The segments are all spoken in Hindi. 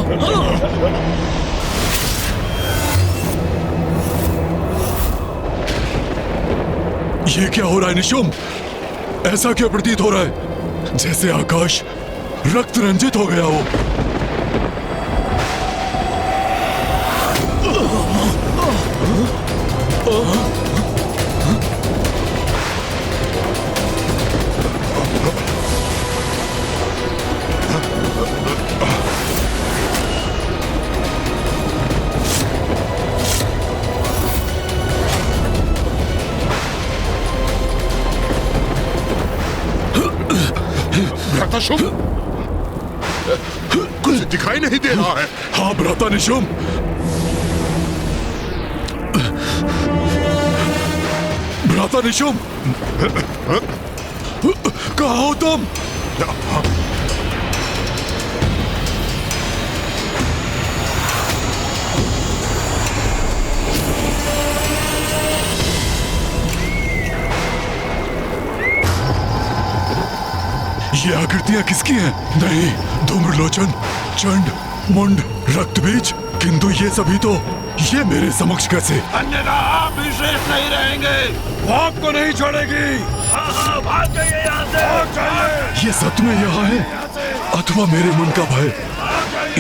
ये क्या हो रहा है निशुम? ऐसा क्यों प्रतीत हो रहा है जैसे आकाश रक्त रंजित हो गया हो? शुभ, कुछ दिखाई नहीं दे रहा है। हाँ भ्राता निशुम, भ्राता निशुम, कहाँ हो तुम? ये आकृतियां किसकी हैं? नहीं, धूम्रलोचन, चंड, मुंड, रक्तबीज, किंतु ये सभी तो ये मेरे समक्ष कैसे? अन्यथा आप भी शेष नहीं रहेंगे। वो आपको नहीं छोड़ेगी। हाँ, भाग जाइए यहाँ से। भाग जाइए। ये सच में यहाँ है अथवा मेरे मन का भय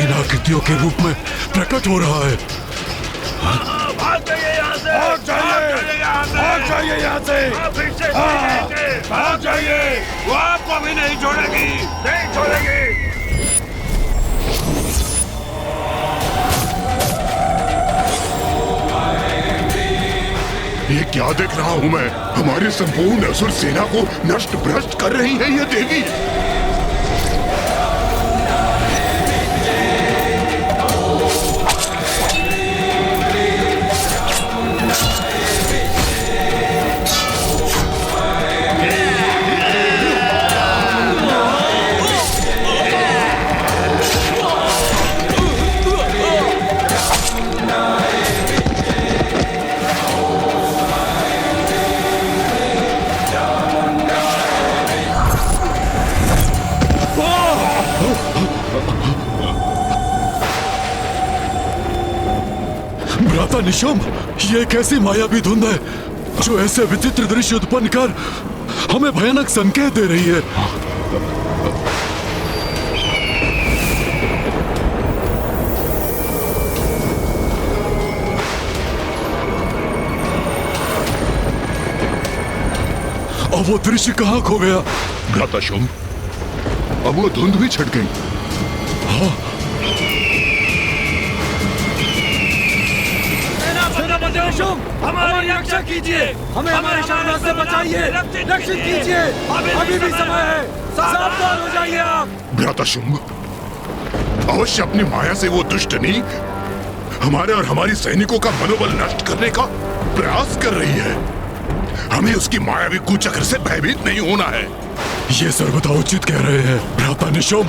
इन आकृतियों के रूप में प्रकट हो रहा है? भाग जाइए यहाँ से। भाग जाइए यहाँ से। भाग जाइए यहाँ से। आप भी शेष नहीं रहेंगे। भाग जाइए। वो आपको भी नहीं छोड़ेगी, नहीं छोड़ेगी। ये क्या देख रहा हूँ मैं? हमारी संपूर्ण असुर सेना को नष्ट भ्रष्ट कर रही है ये देवी। भ्राता निशुम, ये कैसी मायावी धुंध है जो ऐसे विचित्र दृश्य उत्पन्न कर हमें भयानक संकेत दे रही है? अब वो दृश्य कहाँ खो गया? भ्राता शुंभ, अब वो धुंध भी छट गई। हाँ, हमारी रक्षा कीजिए, हमें हमारे शानदार से बचाइए, रक्षित कीजिए। अभी भी समय है, सावधान हो जाइए आप। भ्राता शुंभ, अवश्य अपनी माया से वो दुष्टनी हमारे और हमारी सैनिकों का मनोबल नष्ट करने का प्रयास कर रही है। हमें उसकी मायावी कुचक्र से भयभीत नहीं होना है। ये सर्वथा उचित कह रहे हैं भ्राता निशुम।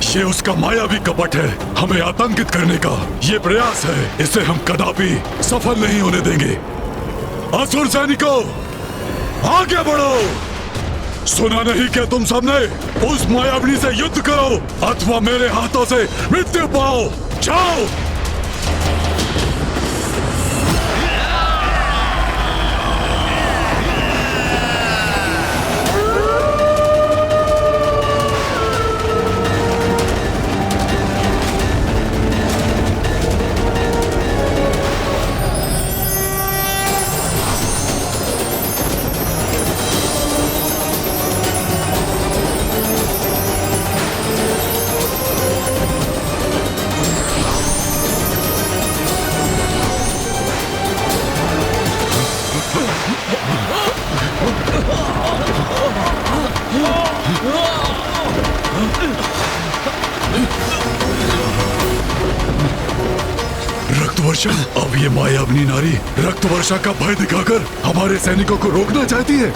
ये उसका मायावी कपट है, हमें आतंकित करने का ये प्रयास है। इसे हम कदापि सफल नहीं होने देंगे। असुर सैनिकों, आगे बढ़ो। सुना नहीं क्या तुम सबने? उस मायावी से युद्ध करो अथवा मेरे हाथों से मृत्यु पाओ। जाओ। रक्तवर्षा, अब ये मायावनी नारी रक्तवर्षा का भय दिखाकर हमारे सैनिकों को रोकना चाहती है।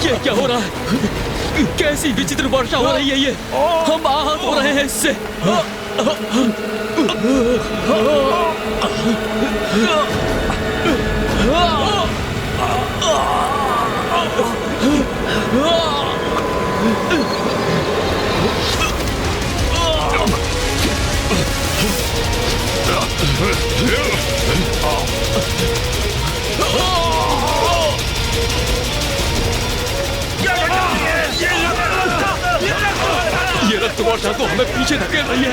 ये क्या हो रहा है? कैसी विचित्र वर्षा हो रही है ये? हम आहत हो रहे हैं इससे। वर्षा तो हमें पीछे धकेल रही है।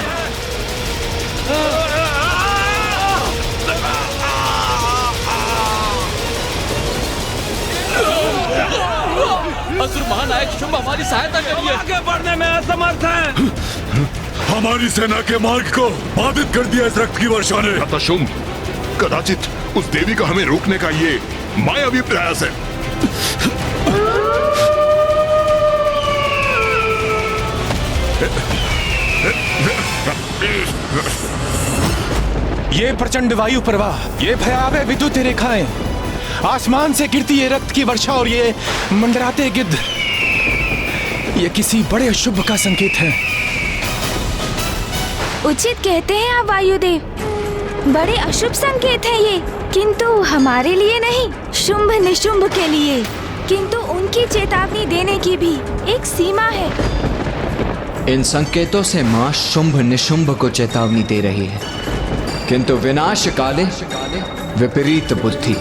असुर महानायक शुंभ हमारी सहायता करिए। आगे बढ़ने में असमर्थ है। हमारी सेना के मार्ग को बाधित कर दिया इस रक्त की वर्षा ने। भ्राता शुंभ, कदाचित उस देवी का हमें रोकने का ये मायावी प्रयास है। ये प्रचंड वायु प्रवाह, ये भयावह विद्युत रेखाएं, आसमान से गिरती ये रक्त की वर्षा और ये मंडराते गिद्ध, ये किसी बड़े शुभ का संकेत है। उचित कहते हैं आप वायुदेव, बड़े अशुभ संकेत है ये, किंतु हमारे लिए नहीं, शुंभ निशुंभ के लिए। किंतु उनकी चेतावनी देने की भी एक सीमा है। इन संकेतों से माँ शुंभ निशुंभ को चेतावनी दे रही है, किंतु विनाश काले विपरीत बुद्धि,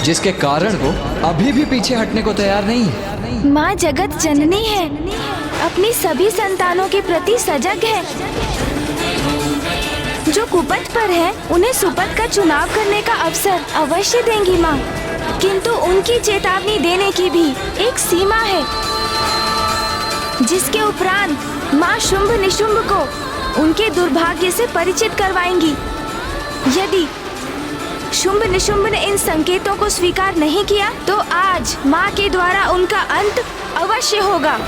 जिसके कारण वो अभी भी पीछे हटने को तैयार नहीं है। माँ जगत जननी है, अपनी सभी संतानों के प्रति सजग है। जो कुपथ पर है उन्हें सुपथ का चुनाव करने का अवसर अवश्य देंगी माँ, किंतु उनकी चेतावनी देने की भी एक सीमा है, जिसके उपरांत माँ शुंभ निशुंभ को उनके दुर्भाग्य से परिचित करवाएंगी। यदि शुंभ निशुंभ ने इन संकेतों को स्वीकार नहीं किया तो आज माँ के द्वारा उनका अंत अवश्य होगा।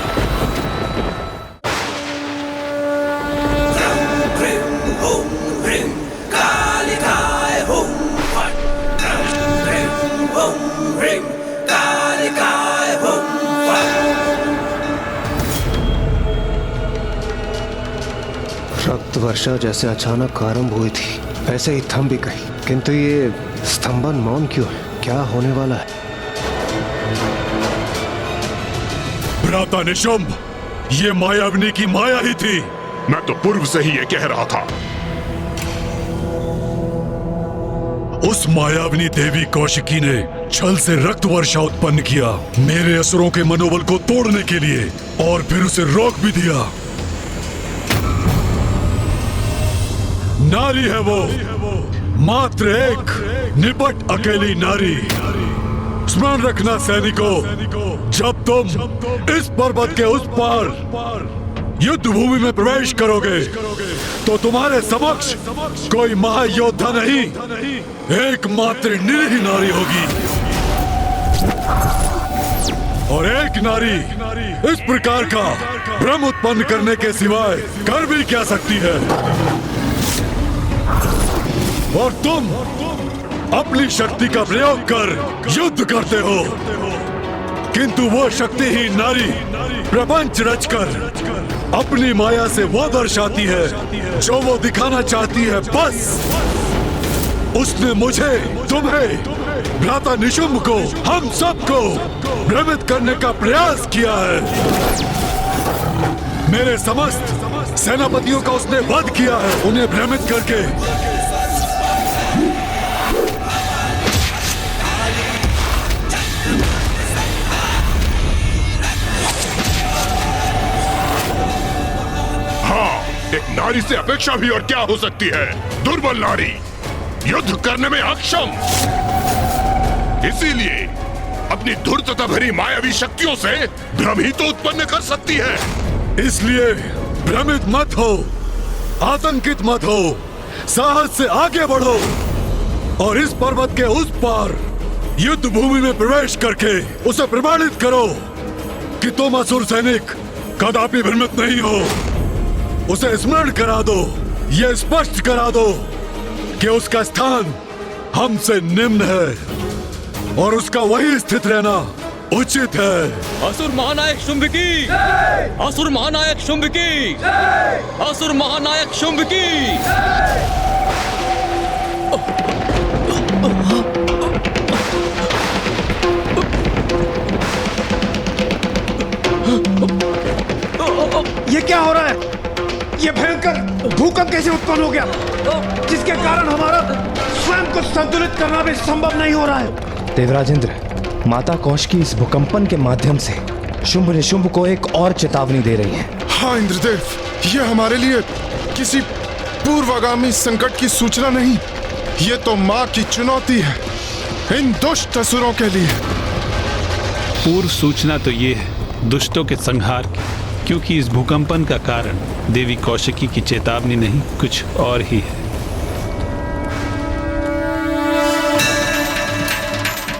रक्त वर्षा जैसे अचानक आरंभ हुई थी, ऐसे ही थम भी गई, किंतु ये स्तंभन मौन क्यों है? क्या होने वाला है? भ्राता निशुंभ, ये मायाविनी की माया ही थी। मैं तो पूर्व से ही ये कह रहा था। उस मायाविनी देवी कौशिकी ने छल से रक्त वर्षा उत्पन्न किया, मेरे असुरों के मनोबल को तोड़ने के लिए, और फिर उसे रोक भी दिया। नारी है वो, मात्र एक निपट अकेली नारी। स्मरण रखना सैनिकों, जब तुम इस पर्वत के उस पार युद्ध भूमि में प्रवेश करोगे तो तुम्हारे समक्ष कोई महायोद्धा नहीं, एकमात्र निरीह नारी होगी। और एक नारी इस प्रकार का भ्रम उत्पन्न करने के सिवाय कर भी क्या सकती है? और तुम अपनी शक्ति का प्रयोग कर युद्ध करते हो, किंतु वो शक्तिहीन नारी प्रपंच रचकर अपनी माया से वो दर्शाती है जो वो दिखाना चाहती है। बस उसने मुझे, तुम्हें, भ्राता निशुंभ को, हम सबको भ्रमित करने का प्रयास किया है। मेरे समस्त सेनापतियों का उसने वध किया है, उन्हें भ्रमित करके। एक नारी से अपेक्षा भी और क्या हो सकती है? दुर्बल नारी, युद्ध करने में अक्षम, इसीलिए अपनी धूर्तता भरी मायावी शक्तियों से भ्रम ही तो उत्पन्न कर सकती है। इसलिए भ्रमित मत हो, आतंकित मत हो, साहस से आगे बढ़ो और इस पर्वत के उस पार युद्ध भूमि में प्रवेश करके उसे प्रमाणित करो कि तुम असुर सैनिक कदापि भ्रमित नहीं हो। उसे स्मरण करा दो, ये स्पष्ट करा दो कि उसका स्थान हमसे निम्न है और उसका वही स्थित रहना उचित है। असुर महानायक शुंभ की, असुर महानायक शुंभ की, असुर महानायक शुंभ की। ये क्या हो रहा है? ये भयंकर भूकंप कैसे उत्पन्न हो गया, जिसके कारण हमारा स्वयं को संतुलित करना भी संभव नहीं हो रहा है? देवराजेंद्र, माता कौशिकी इस भूकंपन के माध्यम से शुंभ निशुंभ को एक और चेतावनी दे रही है। हाँ इंद्रदेव, ये हमारे लिए किसी पूर्वागामी संकट की सूचना नहीं, ये तो माँ की चुनौती है इन दुष्ट असुरों के लिए। पूर्व सूचना तो ये है दुष्टों के संहार की, क्योंकि इस भूकंपन का कारण देवी कौशिकी की चेतावनी नहीं, कुछ और ही है।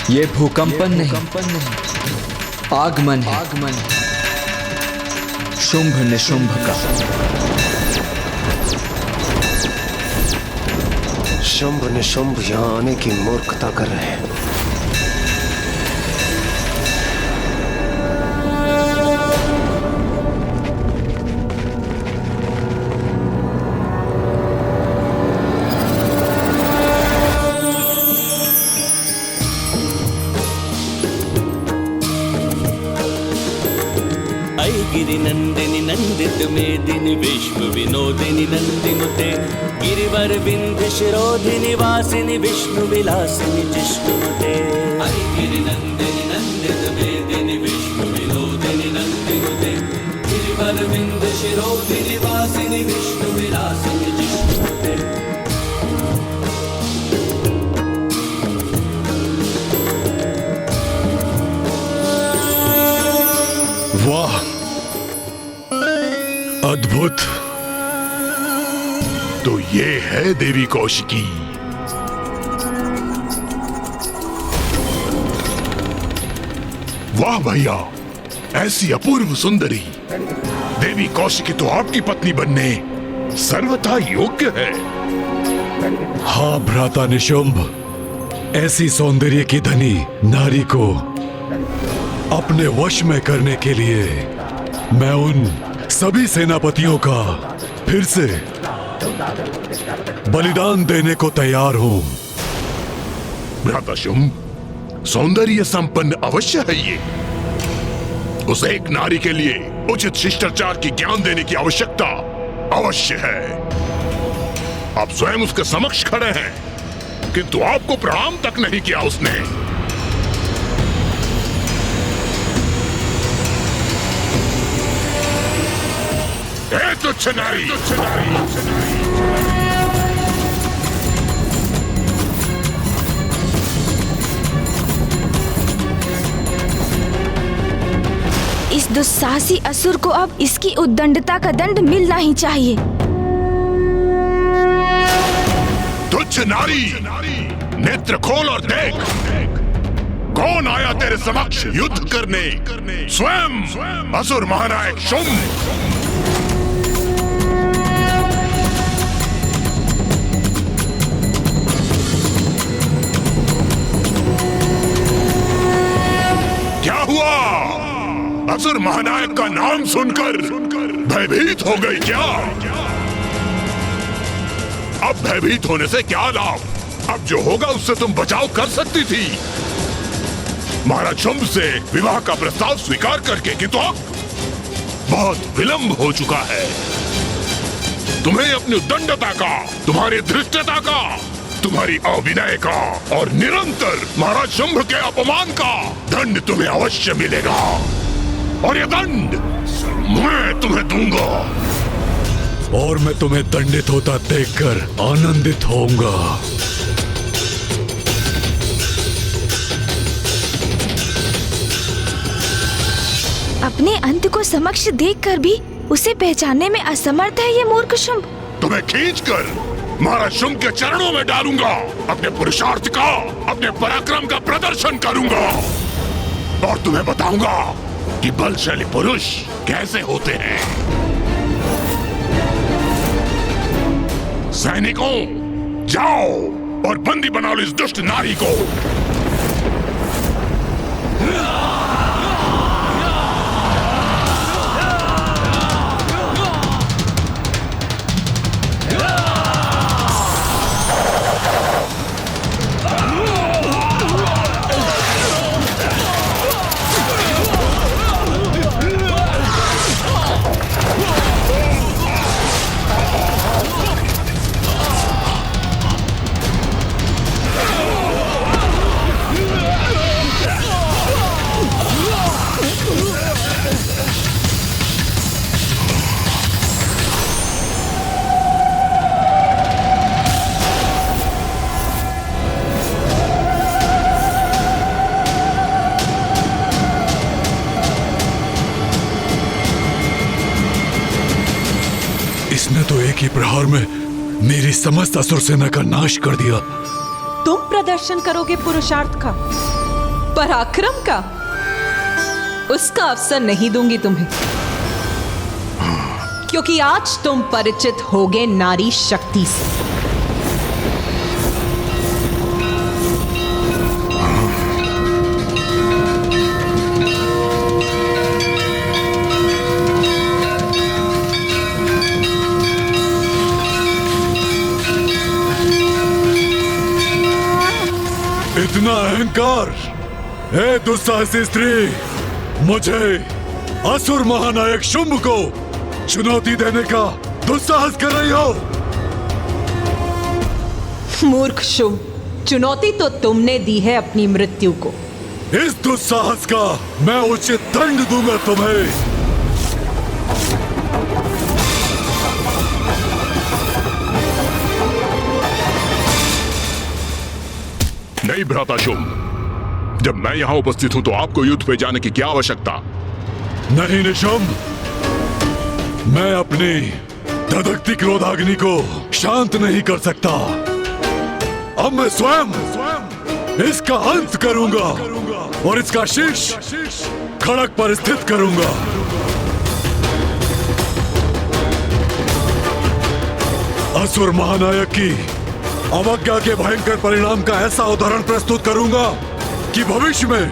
ये भूकंपन नहीं, आगमन है शुंभ निशुंभ का। शुंभ निशुंभ यहाँ आने की मूर्खता कर रहे हैं। गिरिनंदिनी नंदित मेदिनी विश्व विनोदिनी नंदिनुते गिरिवर विंध्य शिरोधिनी वासिनी विष्णु विलासिनी जिष्णुनुते। गिरिनंदिनी नंदित मेदिनी विश्व विनोदिनी नंदिनुते गिरिवर विंध्य शिरोधिनी वासिनी विष्णु विलासिनी जिष्णुनुते। वाह, अद्भुत। तो ये है देवी कौशिकी। वाह भैया, ऐसी अपूर्व सुंदरी देवी कौशिकी तो आपकी पत्नी बनने सर्वथा योग्य है। हाँ भ्राता निशुंभ, ऐसी सौंदर्य की धनी नारी को अपने वश में करने के लिए मैं उन सभी सेनापतियों का फिर से बलिदान देने को तैयार हूं। भ्राता शुंभ, सौंदर्य संपन्न अवश्य है ये। उस एक नारी के लिए उचित शिष्टाचार की ज्ञान देने की आवश्यकता अवश्य है। आप स्वयं उसके समक्ष खड़े हैं, किंतु आपको प्रणाम तक नहीं किया उसने। तुच्छ नारी, इस दुस्साहसी असुर को अब इसकी उद्दंडता का दंड मिलना ही चाहिए। तुच्छ नारी, नेत्र खोल और देख, कौन आया तेरे समक्ष युद्ध करने? स्वयं असुर महानायक शुंभ। क्या हुआ? असुर महानायक का नाम सुनकर भयभीत हो गई क्या? अब भयभीत होने से क्या लाभ? अब जो होगा उससे तुम बचाव कर सकती थी। महाराज शुंभ से विवाह का प्रस्ताव स्वीकार करके, किंतु अब बहुत विलंब हो चुका है। तुम्हें अपनी उद्दंडता का, तुम्हारी धृष्टता का, तुम्हारी अविनय का और निरंतर महाराज शुंभ के अपमान का दंड तुम्हें अवश्य मिलेगा। और ये दंड मैं तुम्हें दूंगा। और मैं तुम्हें दंडित होता देखकर आनंदित होऊंगा। अपने अंत को समक्ष देखकर भी उसे पहचानने में असमर्थ है ये मूर्ख शुंभ। तुम्हें खींचकर महाराज शुंभ के चरणों में डालूंगा। अपने पुरुषार्थ का, अपने पराक्रम का प्रदर्शन करूंगा और तुम्हें बताऊंगा कि बलशाली पुरुष कैसे होते हैं। सैनिकों, जाओ और बंदी बना लो इस दुष्ट नारी को। एक प्रहार में मेरी समस्त असुर सेना का नाश कर दिया। तुम प्रदर्शन करोगे पुरुषार्थ का, पराक्रम का? उसका अवसर नहीं दूंगी तुम्हें, क्योंकि आज तुम परिचित होगे नारी शक्ति से। इतना अहंकार! हे दुस्साहसी स्त्री, मुझे असुर महानायक शुंभ को चुनौती देने का दुस्साहस कर रही हो? मूर्ख शुंभ, चुनौती तो तुमने दी है अपनी मृत्यु को। इस दुस्साहस का मैं उचित दंड दूंगा तुम्हें। नहीं भ्राता शुंभ, जब मैं यहां उपस्थित हूं तो आपको युद्ध पे जाने की क्या आवश्यकता? नहीं निशुंभ, मैं अपनी धधकती क्रोधाग्नि को शांत नहीं कर सकता। अब मैं स्वयं इसका अंत करूंगा और इसका शीश खड़क पर स्थित करूंगा। असुर महानायक की अवज्ञा के भयंकर परिणाम का ऐसा उदाहरण प्रस्तुत करूंगा कि भविष्य में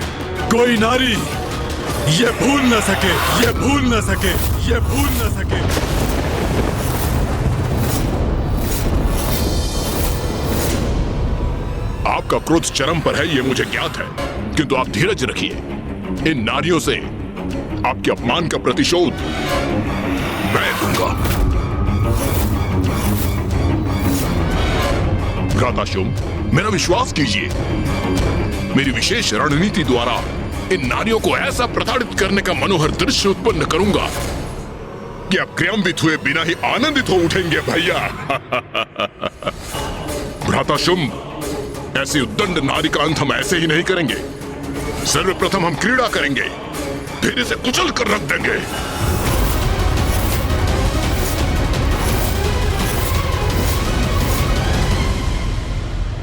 कोई नारी ये भूल न सके, ये भूल न सके, ये भूल न सके। आपका क्रोध चरम पर है, ये मुझे ज्ञात है, किंतु आप धीरज रखिए। इन नारियों से आपके अपमान का प्रतिशोध मैं दूंगा। भ्राता शुंभ, मेरा विश्वास कीजिए, मेरी विशेष रणनीति द्वारा इन नारियों को ऐसा प्रताड़ित करने का मनोहर दृश्य उत्पन्न करूंगा कि आप क्रियान्वित हुए बिना ही आनंदित हो उठेंगे भैया। भ्राता शुंभ, ऐसी उद्दंड नारी का अंत हम ऐसे ही नहीं करेंगे। सर्वप्रथम हम क्रीड़ा करेंगे, फिर इसे कुचल कर रख देंगे।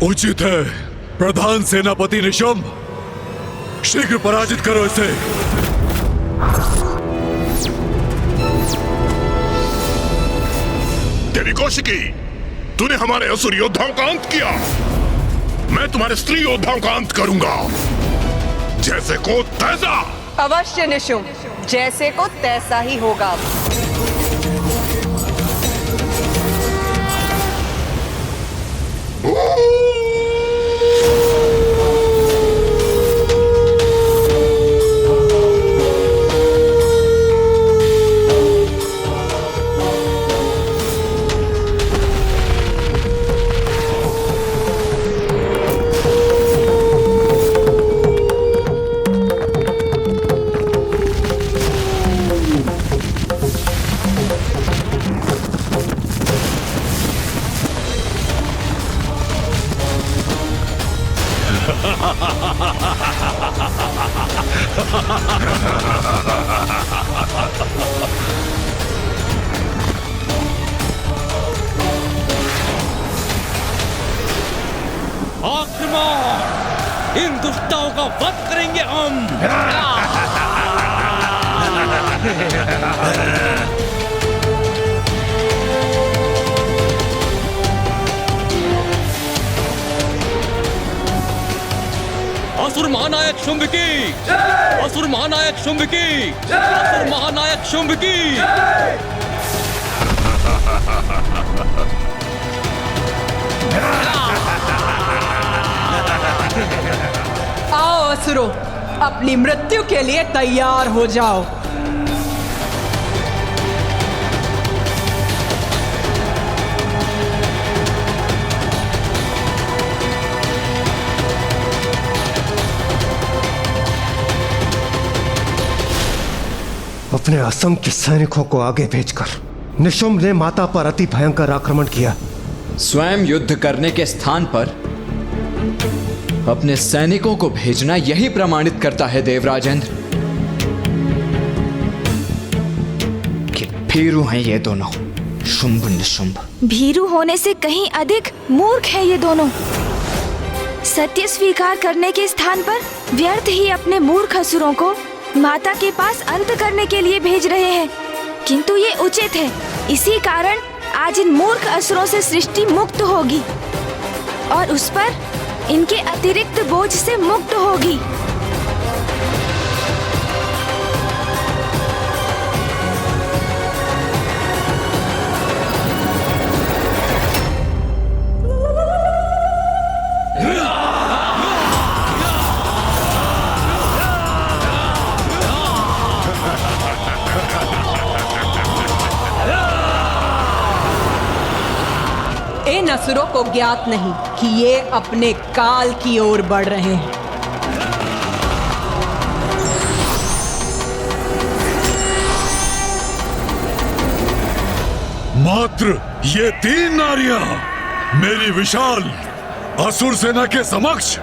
उचित है प्रधान सेनापति निशुंभ, शीघ्र पराजित करो इसे। देवी कौशिकी, तूने हमारे असुर योद्धाओं का अंत किया, मैं तुम्हारे स्त्री योद्धाओं का अंत करूंगा। जैसे को तैसा। अवश्य निशुंभ, जैसे को तैसा ही होगा। आक्रमण! इन दुष्टों का वध करेंगे हम। असुर महानायक शुंभ की, असुर महानायक शुंभ की, असुर महानायक शुंभ की। आओ असुरों, अपनी मृत्यु के लिए तैयार हो जाओ। अपने असंख्य सैनिकों को आगे भेजकर निशुंभ ने माता पर अति भयंकर आक्रमण किया। स्वयं युद्ध करने के स्थान पर अपने सैनिकों को भेजना यही प्रमाणित करता है देवराजेंद्र कि भीरू हैं ये दोनों। शुंभ निशुंभ। भीरू होने से कहीं अधिक मूर्ख है ये दोनों। सत्य स्वीकार करने के स्थान पर व्यर्थ ही अपने मूर्ख असुरों को माता के पास अंत करने के लिए भेज रहे हैं। किंतु ये उचित है, इसी कारण आज इन मूर्ख असुरों से सृष्टि मुक्त होगी और उस पर इनके अतिरिक्त बोझ से मुक्त होगी। इन असुरों को ज्ञात नहीं कि ये अपने काल की ओर बढ़ रहे हैं। मात्र ये 3 नारियां मेरी विशाल असुर सेना के समक्ष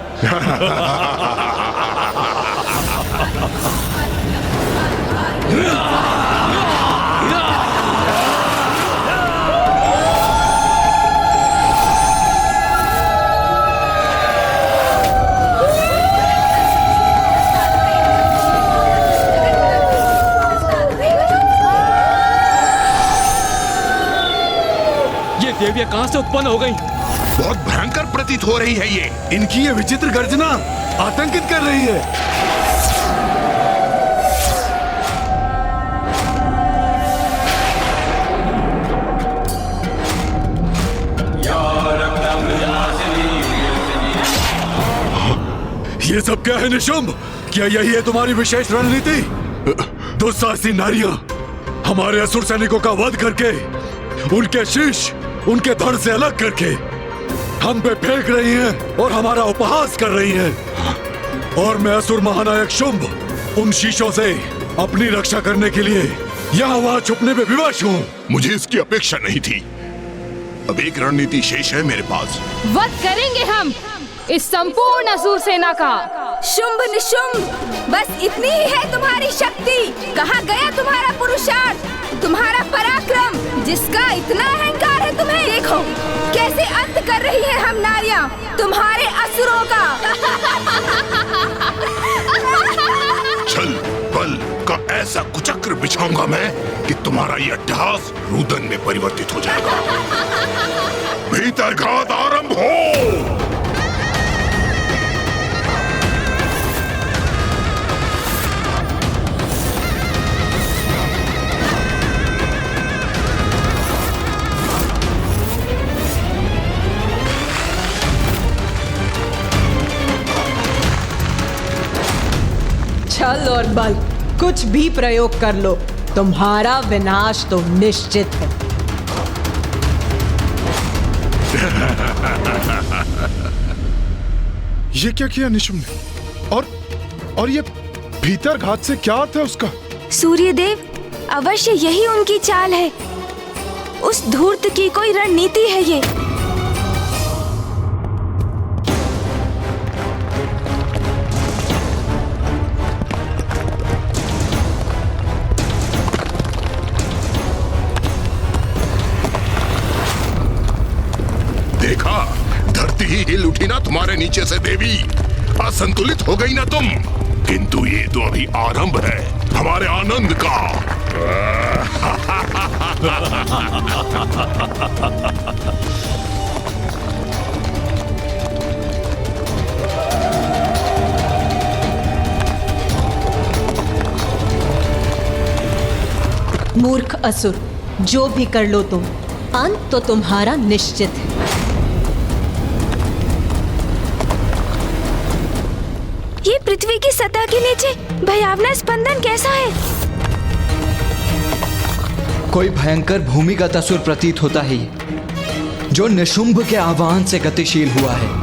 देवियां कहां से उत्पन्न हो गई? बहुत भयंकर प्रतीत हो रही है ये। इनकी ये विचित्र गर्जना आतंकित कर रही है। ये सब क्या है निशुंभ? क्या यही है तुम्हारी विशेष रणनीति? दुस्साहसी नारियां हमारे असुर सैनिकों का वध करके उनके शीश उनके धड़ से अलग करके हम पे फेंक रही हैं और हमारा उपहास कर रही हैं। और मैं असुर महानायक शुंभ उन शीशों से अपनी रक्षा करने के लिए यहाँ वहाँ छुपने में विवश हूँ। मुझे इसकी अपेक्षा नहीं थी। अब एक रणनीति शेष है मेरे पास। वध करेंगे हम इस संपूर्ण असुर सेना का। शुंभ निशुंभ, बस इतनी ही है तुम्हारी शक्ति। कहाँ गया तुम्हारा पुरुषार्थ, तुम्हारा पराक्रम, जिसका इतना अहंकार है तुम्हें? देखो कैसे अंत कर रही है हम नारियां तुम्हारे असुरों का। छल बल का ऐसा कुचक्र बिछाऊंगा मैं कि तुम्हारा ये अट्टहास रुदन में परिवर्तित हो जाएगा। भीतर घात आरंभ हो। छल और बल कुछ भी प्रयोग कर लो, तुम्हारा विनाश तो निश्चित है। ये क्या किया निशुंभ ने? और ये भीतर घात से क्या अर्थ है उसका? सूर्यदेव, अवश्य यही उनकी चाल है। उस धूर्त की कोई रणनीति है ये। देखा, धरती ही हिल उठी ना तुम्हारे नीचे से देवी। असंतुलित हो गई ना तुम। किंतु ये तो अभी आरंभ है हमारे आनंद का। मूर्ख असुर, जो भी कर लो तुम, अंत तो तुम्हारा निश्चित है। ये पृथ्वी की सतह के नीचे भयावना स्पंदन कैसा है? कोई भयंकर भूमिगत असुर प्रतीत होता है ये, जो निशुंभ के आह्वान से गतिशील हुआ है।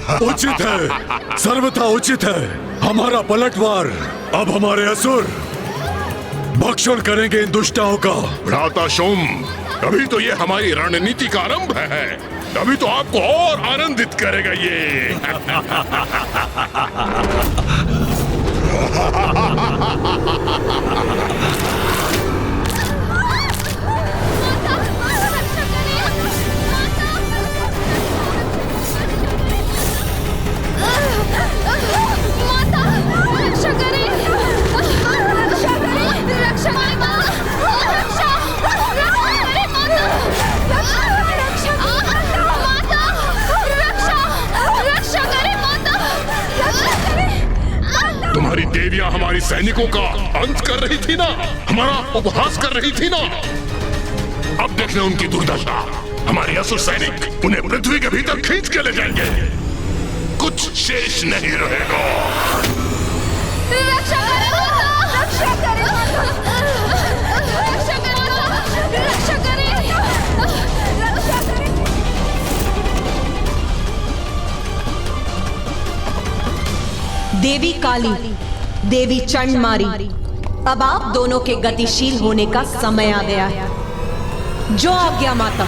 उचित है, सर्वथा उचित है। हमारा पलटवार अब हमारे असुर भक्षण करेंगे इन दुष्टाओं का। भ्राता शुंभ, अभी तो ये हमारी रणनीति का आरंभ है, अभी तो आपको और आनंदित करेगा ये। तुम्हारी देवियां हमारी सैनिकों का अंत कर रही थी ना, हमारा उपहास कर रही थी ना। अब देख ले उनकी दुर्दशा। हमारे असुर सैनिक उन्हें पृथ्वी के भीतर खींच के ले जाएंगे, कुछ शेष नहीं रहेगा। रक्षा करें, रक्षा करें, रक्षा करें, रक्षा करें, रक्षा करें। देवी काली, देवी चंडमारी, अब आप दोनों के गतिशील होने का समय आ गया है। जो आज्ञा माता।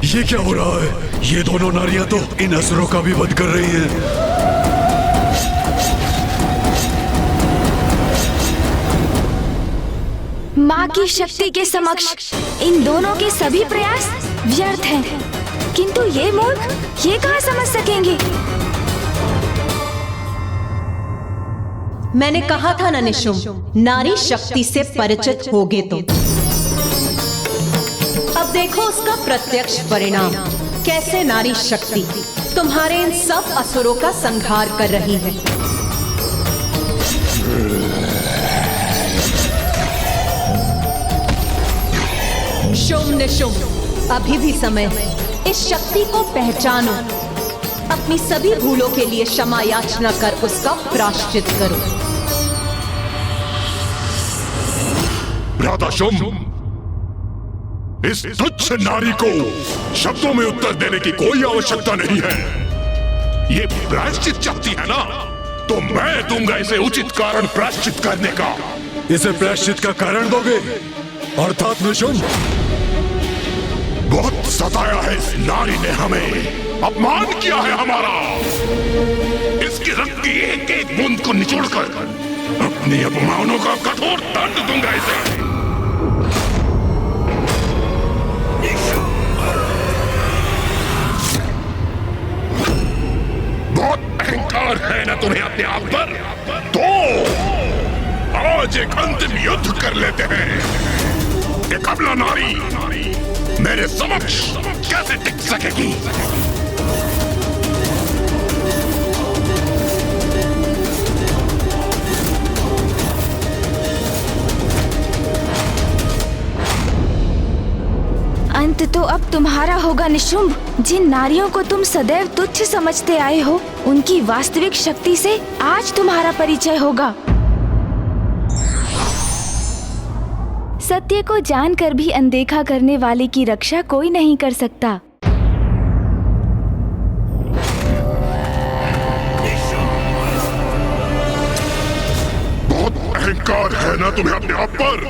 ये क्या हो रहा है? ये दोनों नारियां तो इन असुरों का भी वध कर रही हैं। माँ की शक्ति के समक्ष इन दोनों के सभी प्रयास व्यर्थ हैं। किंतु ये मूर्ख ये कहाँ समझ सकेंगे? मैंने कहा था ना निशुंभ, नारी शक्ति से परिचित होगे तुम। अब देखो उसका प्रत्यक्ष परिणाम, कैसे नारी शक्ति तुम्हारे इन सब असुरों का संहार कर रही है। शुंभ निशुंभ, अभी भी समय है। इस शक्ति को पहचानो, अपनी सभी भूलों के लिए क्षमा याचना कर उसका प्रायश्चित करो। भ्राता शुंभ, इस तुच्छ नारी को शब्दों में उत्तर देने की कोई आवश्यकता नहीं है। ये प्रायश्चित चाहती है ना, तो मैं दूंगा इसे उचित कारण प्रायश्चित करने का। इसे प्रायश्चित का कारण दोगे? अर्थात निशुंभ, बहुत सताया है इस नारी ने हमें, अपमान किया है हमारा। इसकी रक्त की एक एक बूंद को निचोड़कर अपनी अपमानों का कठोर दंड दूंगा इसे। बहुत अहंकार है ना तुम्हें अपने आप पर? तो आज एक अंतिम युद्ध कर लेते हैं। एक अबला नारी मेरे समक्ष कैसे टिक सकेगी? अंत तो अब तुम्हारा होगा निशुंभ। जिन नारियों को तुम सदैव तुच्छ समझते आए हो, उनकी वास्तविक शक्ति से आज तुम्हारा परिचय होगा। सत्य को जानकर भी अनदेखा करने वाले की रक्षा कोई नहीं कर सकता। अहंकार है ना तुम्हें अपने आप पर,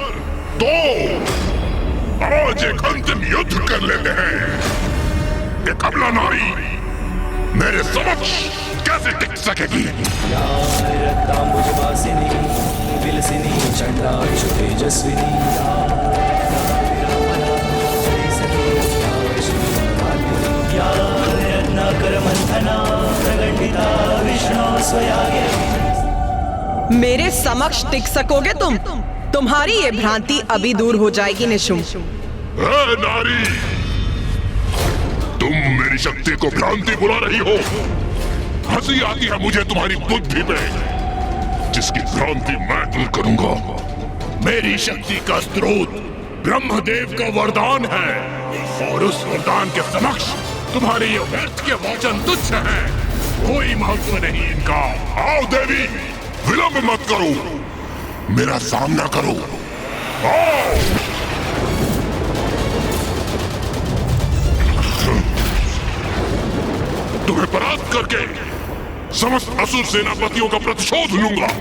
तो आज एक अंतिम युद्ध कर लेते हैं। एक अबला नारी मेरे समक्ष कैसे टिक सकेगी? मेरे समक्ष टिक सकोगे तुम? तुम्हारी ये भ्रांति अभी दूर हो जाएगी निशुम। नारी, तुम मेरी शक्ति को भ्रांति बुला रही हो। हंसी आती है मुझे तुम्हारी बुद्धि पे, जिसकी भ्रांति मैं दूर करूंगा। मेरी शक्ति का स्रोत ब्रह्मदेव का वरदान है, और उस वरदान के समक्ष तुम्हारे ये व्यर्थ के वचन तुच्छ हैं। कोई महत्व नहीं इनका। आओ देवी, विलंब मत करो, मेरा सामना करो। आओ। तुम्हें परास्त करके समस्त असुर सेनापतियों का प्रतिशोध लूंगा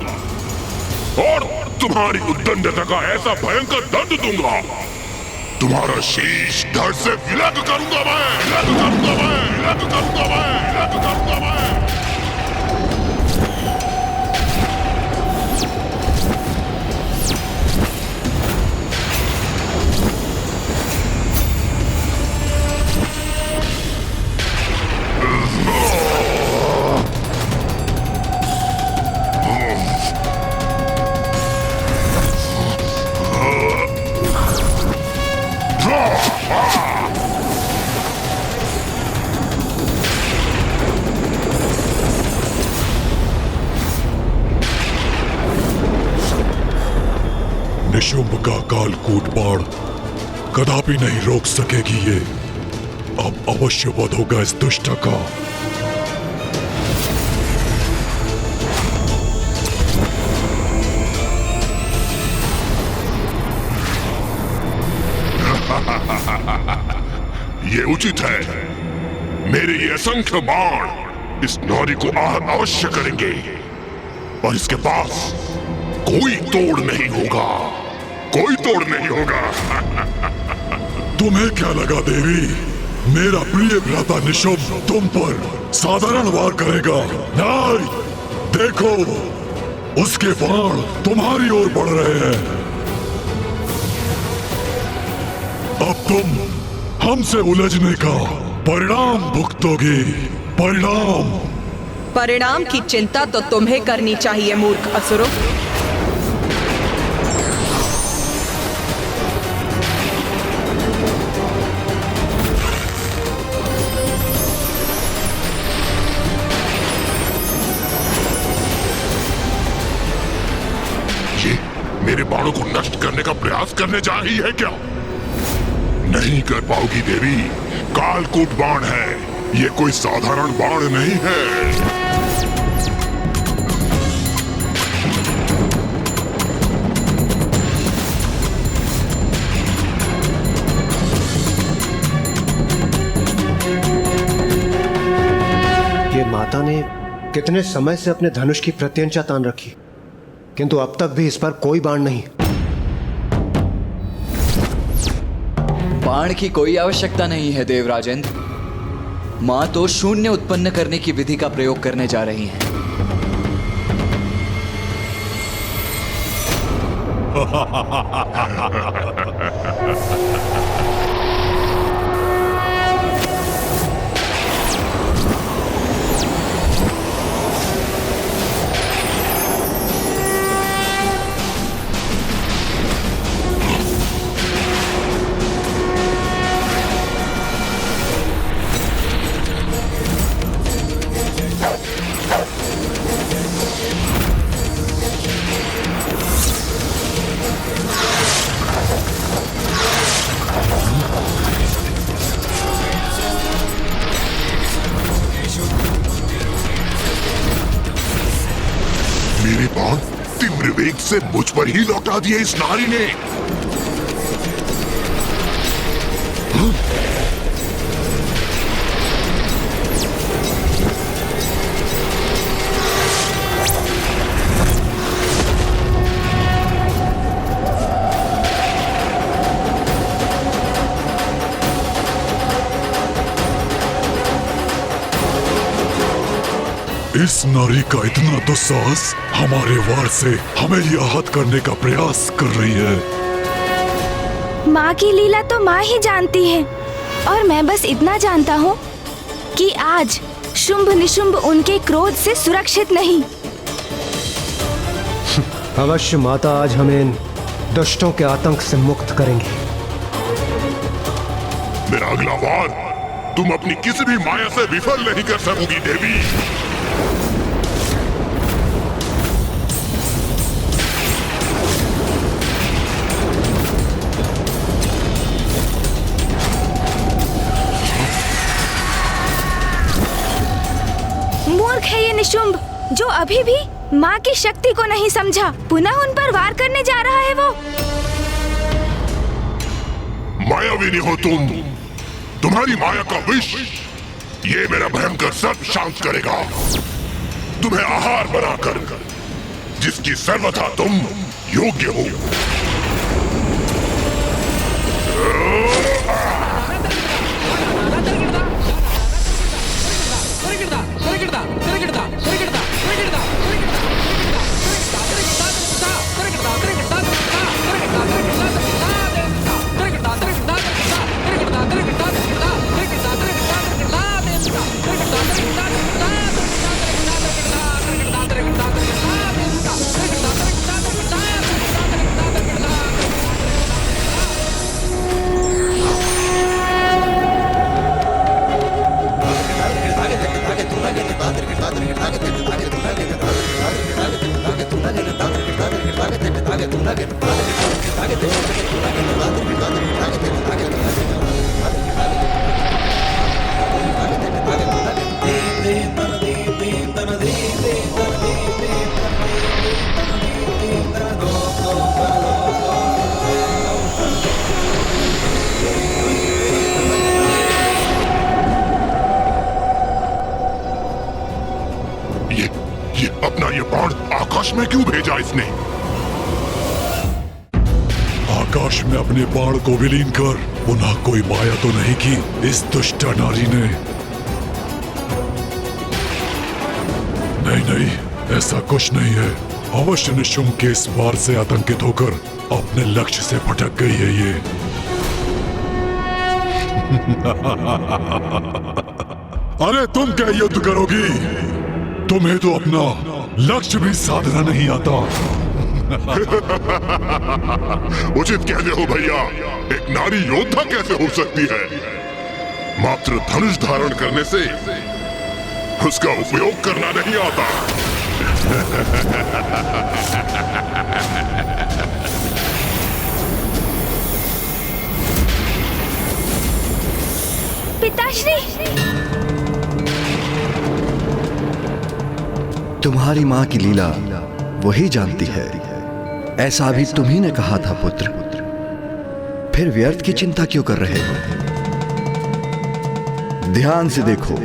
और तुम्हारी उद्दंडता का ऐसा भयंकर दंड दूंगा, तुम्हारा शीश धड़ से विलग करूंगा मैं, विलग करूंगा मैं, विलग करूंगा मैं, विलग करूंगा मैं। निशुंभ का कालकूट बाण कदापि नहीं रोक सकेगी ये। अब अवश्य वध होगा इस दुष्ट का। ये उचित है। मेरे ये असंख्य बाण इस नारी को आहत अवश्य करेंगे, और इसके पास कोई तोड़ नहीं होगा, कोई तोड़ नहीं होगा। तुम्हें क्या लगा देवी, मेरा प्रिय भ्राता निशुंभ तुम पर साधारण वार करेगा? नहीं, देखो उसके बाण तुम्हारी ओर बढ़ रहे हैं। अब तुम हमसे उलझने का परिणाम भुगतोगी। परिणाम की चिंता तो तुम्हें करनी चाहिए मूर्ख असुरों। ये मेरे बाणों को नष्ट करने का प्रयास करने जा रही है क्या? नहीं कर पाओगी देवी। कालकूट बाण है, ये कोई साधारण बाण नहीं है। ये माता ने कितने समय से अपने धनुष की प्रत्यंचा तान रखी, किंतु अब तक भी इस पर कोई बाण नहीं। बाण की कोई आवश्यकता नहीं है देवराजेंद्र। मां तो शून्य उत्पन्न करने की विधि का प्रयोग करने जा रही हैं। मेरे बाण तीव्र वेग से मुझ पर ही लौटा दिए इस नारी ने। इस नारी का इतना दुस्साहस हमारे वार से हमें ही आहत करने का प्रयास कर रही है। माँ की लीला तो माँ ही जानती है, और मैं बस इतना जानता हूँ कि आज शुंभ निशुंभ उनके क्रोध से सुरक्षित नहीं। अवश्य माता आज हमें इन दुष्टों के आतंक से मुक्त करेंगी। मेरा अगला वार तुम अपनी किसी भी माया से विफल नहीं कर सकोगी देवी। मूर्ख है ये निशुंभ, जो अभी भी माँ की शक्ति को नहीं समझा। पुनः उन पर वार करने जा रहा है वो। मायाविनी हो तुम, तुम्हारी माया का विष ये मेरा भयंकर सर्प शांत करेगा। तुम्हें आहार बनाकर जिसकी सर्वथा तुम योग्य हो। ये बाण आकाश में क्यों भेजा इसने? आकाश में अपने बाण को विलीन कर पुनः कोई माया तो नहीं की इस दुष्ट नारी ने? नहीं नहीं, ऐसा कुछ नहीं है। अवश्य निशुंभ के इस वार से आतंकित होकर अपने लक्ष्य से भटक गई है ये। अरे तुम क्या युद्ध करोगी? तुम्हें तो अपना लक्ष्य भी साधना नहीं आता। उचित कहते हो भैया, एक नारी योद्धा कैसे हो सकती है? मात्र धनुष धारण करने से उसका उपयोग करना नहीं आता। पिताश्री, तुम्हारी माँ की लीला वही जानती है, ऐसा भी तुम्ही ने कहा था पुत्र। फिर व्यर्थ की चिंता क्यों कर रहे हो? ध्यान से देखो,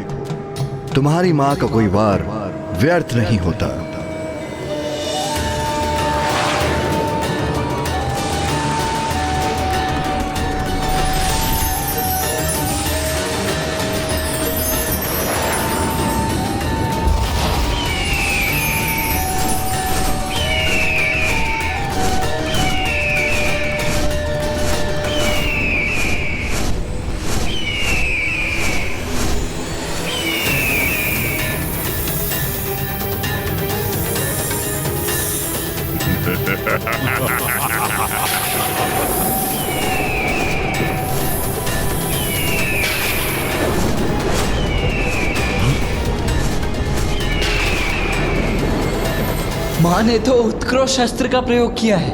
तुम्हारी माँ का कोई वार व्यर्थ नहीं होता। मां ने तो उत्कृष्ट शस्त्र का प्रयोग किया है।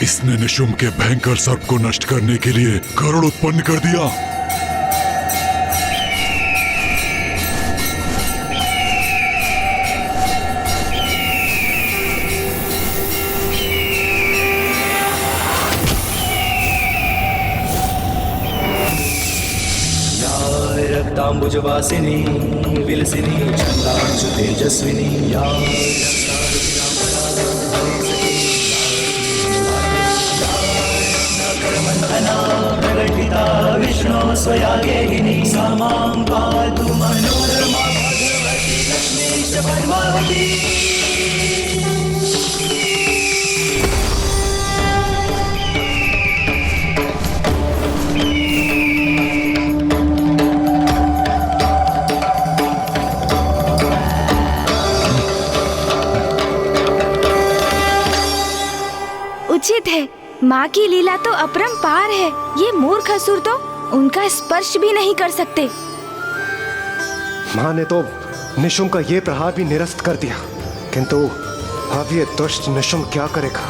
इसने निशुंभ के भयंकर सर्प को नष्ट करने के लिए गरुड़ उत्पन्न कर दिया। रक्तांबुजवासिनी विलसिनी छंदांशु तेजस्विनी या माता विष्णु स्वयागेहिनी सा मां पातु मनोरमा भगवती लक्ष्मी च पद्मावती। उचित है, माँ की लीला तो अपरंपार है। ये मूर्ख असुर तो उनका स्पर्श भी नहीं कर सकते। माँ ने तो निशुम्भ का ये प्रहार भी निरस्त कर दिया, किंतु अब ये दुष्ट निशुम्भ क्या करेगा?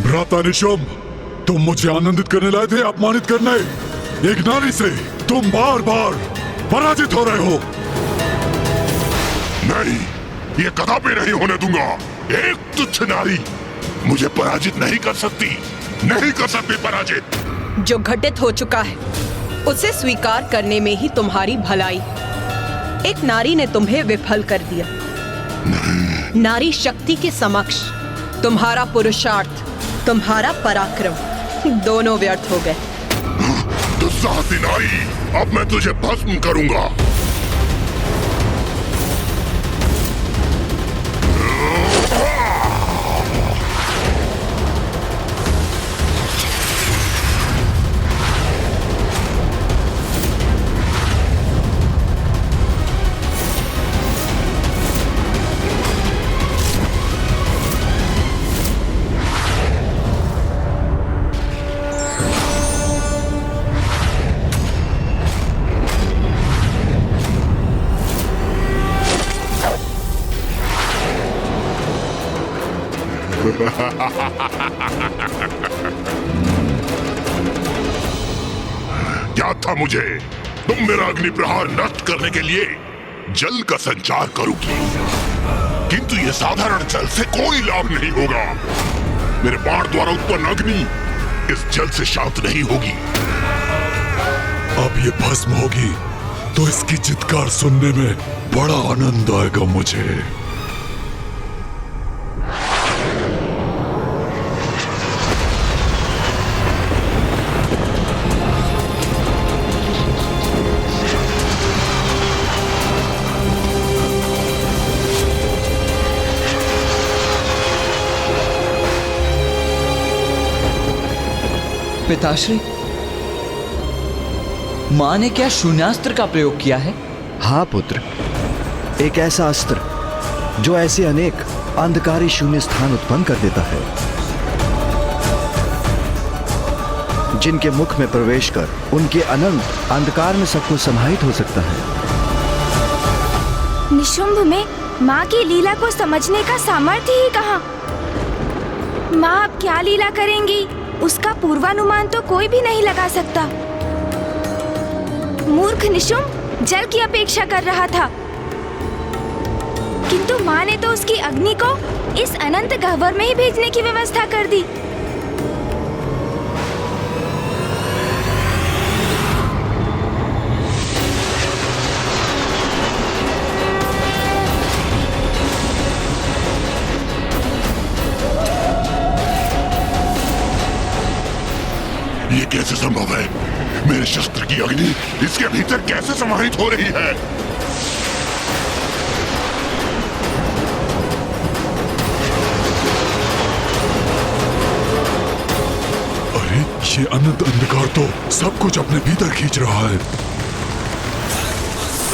भ्राता निशुम्भ, तुम मुझे आनंदित करने लाए थे, अपमानित करने। एक नारी से तुम बार बार पराजित हो रहे हो। नहीं, ये कदापि नहीं होने दूंगा। एक तुच्छ नारी मुझे पराजित नहीं कर सकती, नहीं कर सकती पराजित। जो घटित हो चुका है उसे स्वीकार करने में ही तुम्हारी भलाई। एक नारी ने तुम्हें विफल कर दिया। नारी शक्ति के समक्ष तुम्हारा पुरुषार्थ, तुम्हारा पराक्रम दोनों व्यर्थ हो गए। दुस्साहसी नारी, अब मैं तुझे भस्म करूंगा। क्या था मुझे? तुम मेरा अग्नि प्रहार नष्ट करने के लिए जल का संचार करोगी, किंतु ये साधारण जल से कोई लाभ नहीं होगा। मेरे बाण द्वारा उत्पन्न अग्नि इस जल से शांत नहीं होगी। अब ये भस्म होगी तो इसकी चित्कार सुनने में बड़ा आनंद आएगा मुझे। पिताश्री, मां ने क्या शून्यास्त्र का प्रयोग किया है? हाँ पुत्र, एक ऐसा अस्त्र जो ऐसे अनेक अंधकारी शून्य स्थान उत्पन्न कर देता है, जिनके मुख में प्रवेश कर उनके अनंत अंधकार में सबको समाहित हो सकता है। निशुम्भ में माँ की लीला को समझने का सामर्थ्य ही कहाँ? माँ अब क्या लीला करेंगी, उसका पूर्वानुमान तो कोई भी नहीं लगा सकता। मूर्ख निशुम्भ जल की अपेक्षा कर रहा था, किंतु माँ ने तो उसकी अग्नि को इस अनंत गह्वर में ही भेजने की व्यवस्था कर दी। ये कैसे संभव है? मेरे शस्त्र की अग्नि इसके भीतर कैसे समाहित हो रही है? अरे ये अनंत अंधकार तो सब कुछ अपने भीतर खींच रहा है।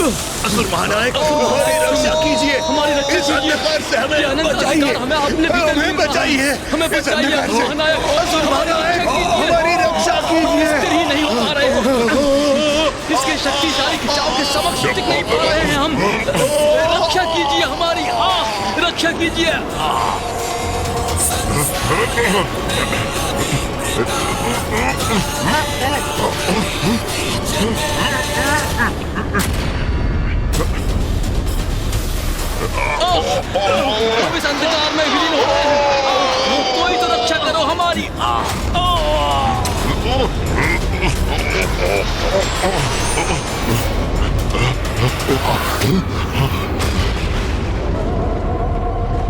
असुर महानायक, हमारी रक्षा कीजिए, हमारी रक्षा कीजिए, हमें बचाइए, हमें बचाइए, हमें बचाइए, महानायक, असुर महानायक, हमारी रक्षा कीजिए। स्थिर ही नहीं हो पा रहे हैं, इसके शक्तिशाली खिंचाव के समक्ष टिक नहीं पा रहे हैं हम। रक्षा कीजिए हमारी, रक्षा कीजिए। हम इस अंधकार में विलीन हो रहे हैं, कोई तो रक्षा करो हमारी।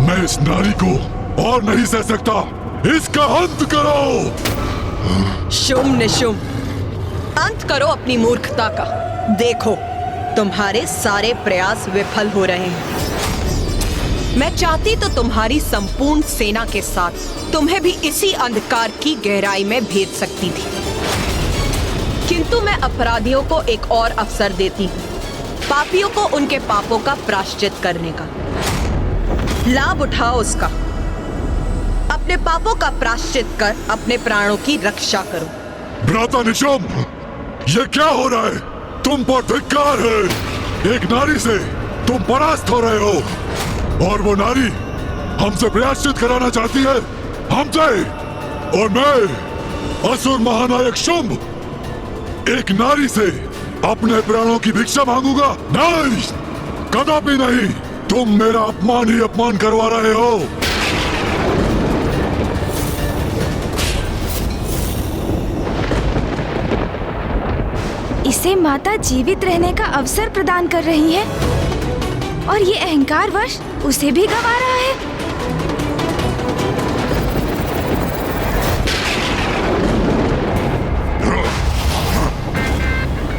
मैं इस नारी को और नहीं सह सकता। इसका अंत करो। शुंभ निशुंभ, अंत करो अपनी मूर्खता का। देखो, तुम्हारे सारे प्रयास विफल हो रहे हैं। मैं चाहती तो तुम्हारी संपूर्ण सेना के साथ तुम्हें भी इसी अंधकार की गहराई में भेज सकती थी, किंतु मैं अपराधियों को एक और अवसर देती हूँ, पापियों को उनके पापों का प्रायश्चित करने का। लाभ उठाओ उसका। अपने पापों का प्रायश्चित कर अपने प्राणों की रक्षा करो। भ्राता निशुंभ, ये क्या हो रहा है? तुम पर धिक्कार है। एक नारी से तुम परास्त हो रहे हो और वो नारी हमसे प्रायश्चित कराना चाहती है, हमसे। और मैं असुर महानायक शुंभ एक नारी से अपने प्राणों की भिक्षा मांगूंगा? नहीं, कदापि नहीं। तुम मेरा अपमान ही अपमान करवा रहे हो। इसे माता जीवित रहने का अवसर प्रदान कर रही है और ये अहंकारवश उसे भी गवा रहा है।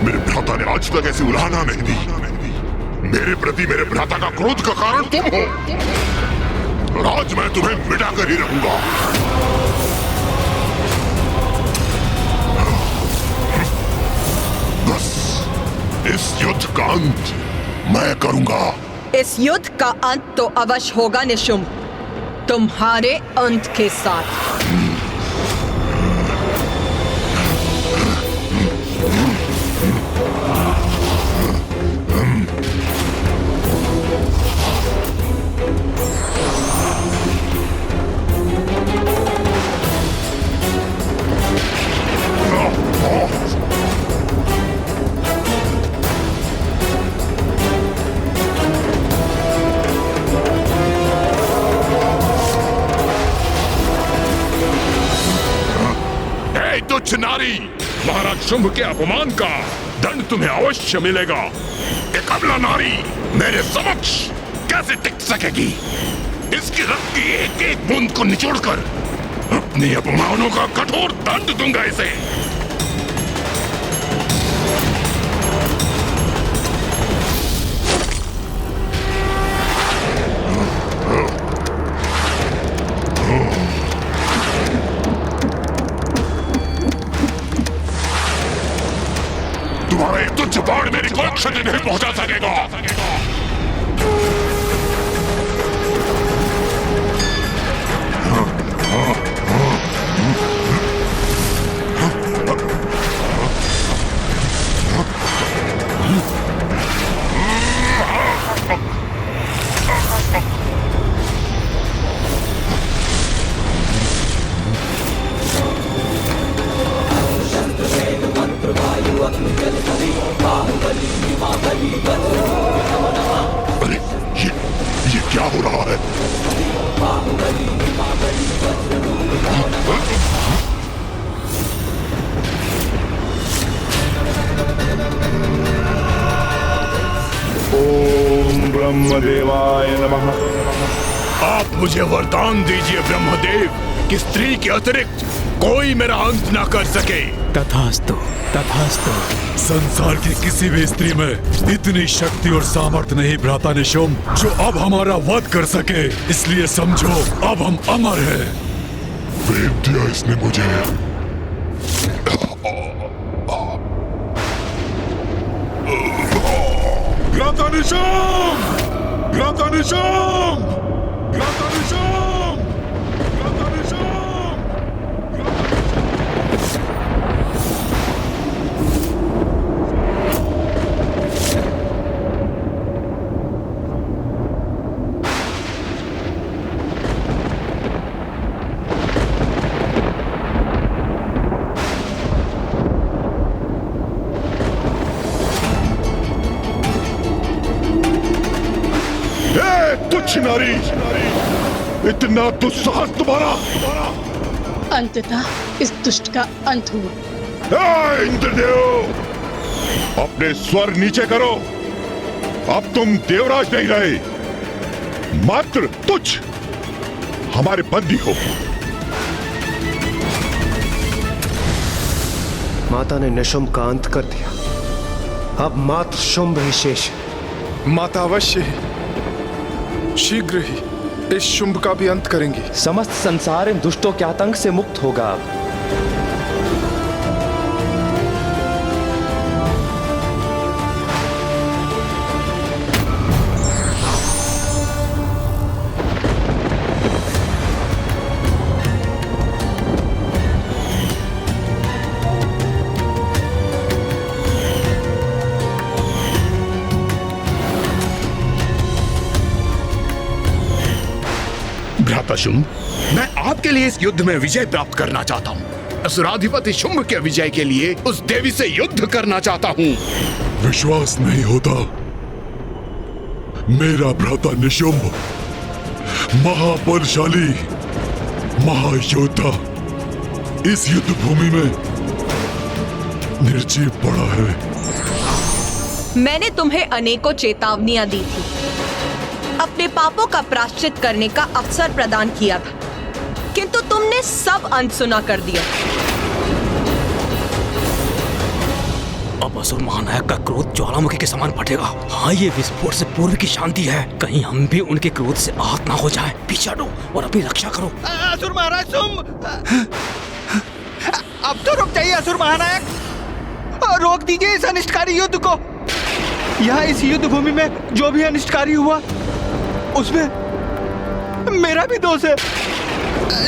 मेरे भ्राता ने आज तक ऐसी उलाहना नहीं दी। मेरे प्रति मेरे भ्राता का क्रोध का कारण तुम हो, और आज मैं तुम्हें मिटाकर ही रहूंगा। बस इस युद्ध का अंत मैं करूंगा। इस युद्ध का अंत तो अवश्य होगा निशुंभ, तुम्हारे अंत के साथ। तुच्छ नारी, महाराज शुंभ के अपमान का दंड तुम्हें अवश्य मिलेगा। एक अबला नारी मेरे समक्ष कैसे टिक सकेगी? इसकी रक्त की एक एक बूंद को निचोड़कर अपने अपमानों का कठोर दंड दूंगा इसे। तुम्हारा एक तुच्छ बाण मेरी कोई क्षति नहीं पहुंचा सकेगा। अरे ये क्या हो रहा है? ओम ब्रह्मदेवाय नमः। आप मुझे वरदान दीजिए ब्रह्मदेव कि स्त्री के अतिरिक्त कोई मेरा अंत न कर सके। तथास्तु, तथास्तु। संसार की किसी भी स्त्री में इतनी शक्ति और सामर्थ्य नहीं भ्राता निशुंभ जो अब हमारा वध कर सके। इसलिए समझो, अब हम अमर हैं। वेद दिया इसने मुझे। भ्राता निशुंभ! भ्राता निशुंभ! भ्राता निशुंभ! भ्राता निशुंभ! तुच्छ नारी, इतना दुस्साहस तुम्हारा! अंततः इस दुष्ट का अंत हुआ। इंद्रदेव, अपने स्वर नीचे करो। अब तुम देवराज नहीं रहे, मात्र तुच्छ हमारे बंदी हो। माता ने निशुंभ का अंत कर दिया, अब मात्र शुंभ ही शेष है। माता अवश्य ही शीघ्र ही इस शुंभ का भी अंत करेंगी। समस्त संसार इन दुष्टों के आतंक से मुक्त होगा अब। भ्राता शुंभ, मैं आपके लिए इस युद्ध में विजय प्राप्त करना चाहता हूँ। असुराधिपति शुंभ के विजय के लिए उस देवी से युद्ध करना चाहता हूँ। विश्वास नहीं होता? मेरा भ्राता निशुंभ महाबलशाली महायोद्धा इस युद्ध भूमि में निर्जीव पड़ा है। मैंने तुम्हें अनेकों चेतावनियां दी थी, अपने पापों का प्रायश्चित करने का अवसर प्रदान किया था, किंतु तुमने सब अनसुना कर दिया। अब असुर महानायक का क्रोध ज्वालामुखी के समान फटेगा। हाँ, ये विस्फोट से पूर्व की शांति है, कहीं हम भी उनके क्रोध से आहत ना हो जाए। पीछे हटो और अपनी रक्षा करो। असुर महाराज शुंभ, अब तो रुक जाइए असुर महानायक, रोक दीजिए इस अनिष्टकारी युद्ध को। यहाँ इस युद्ध भूमि में जो भी अनिष्टकारी हुआ उसमें मेरा भी दोष है।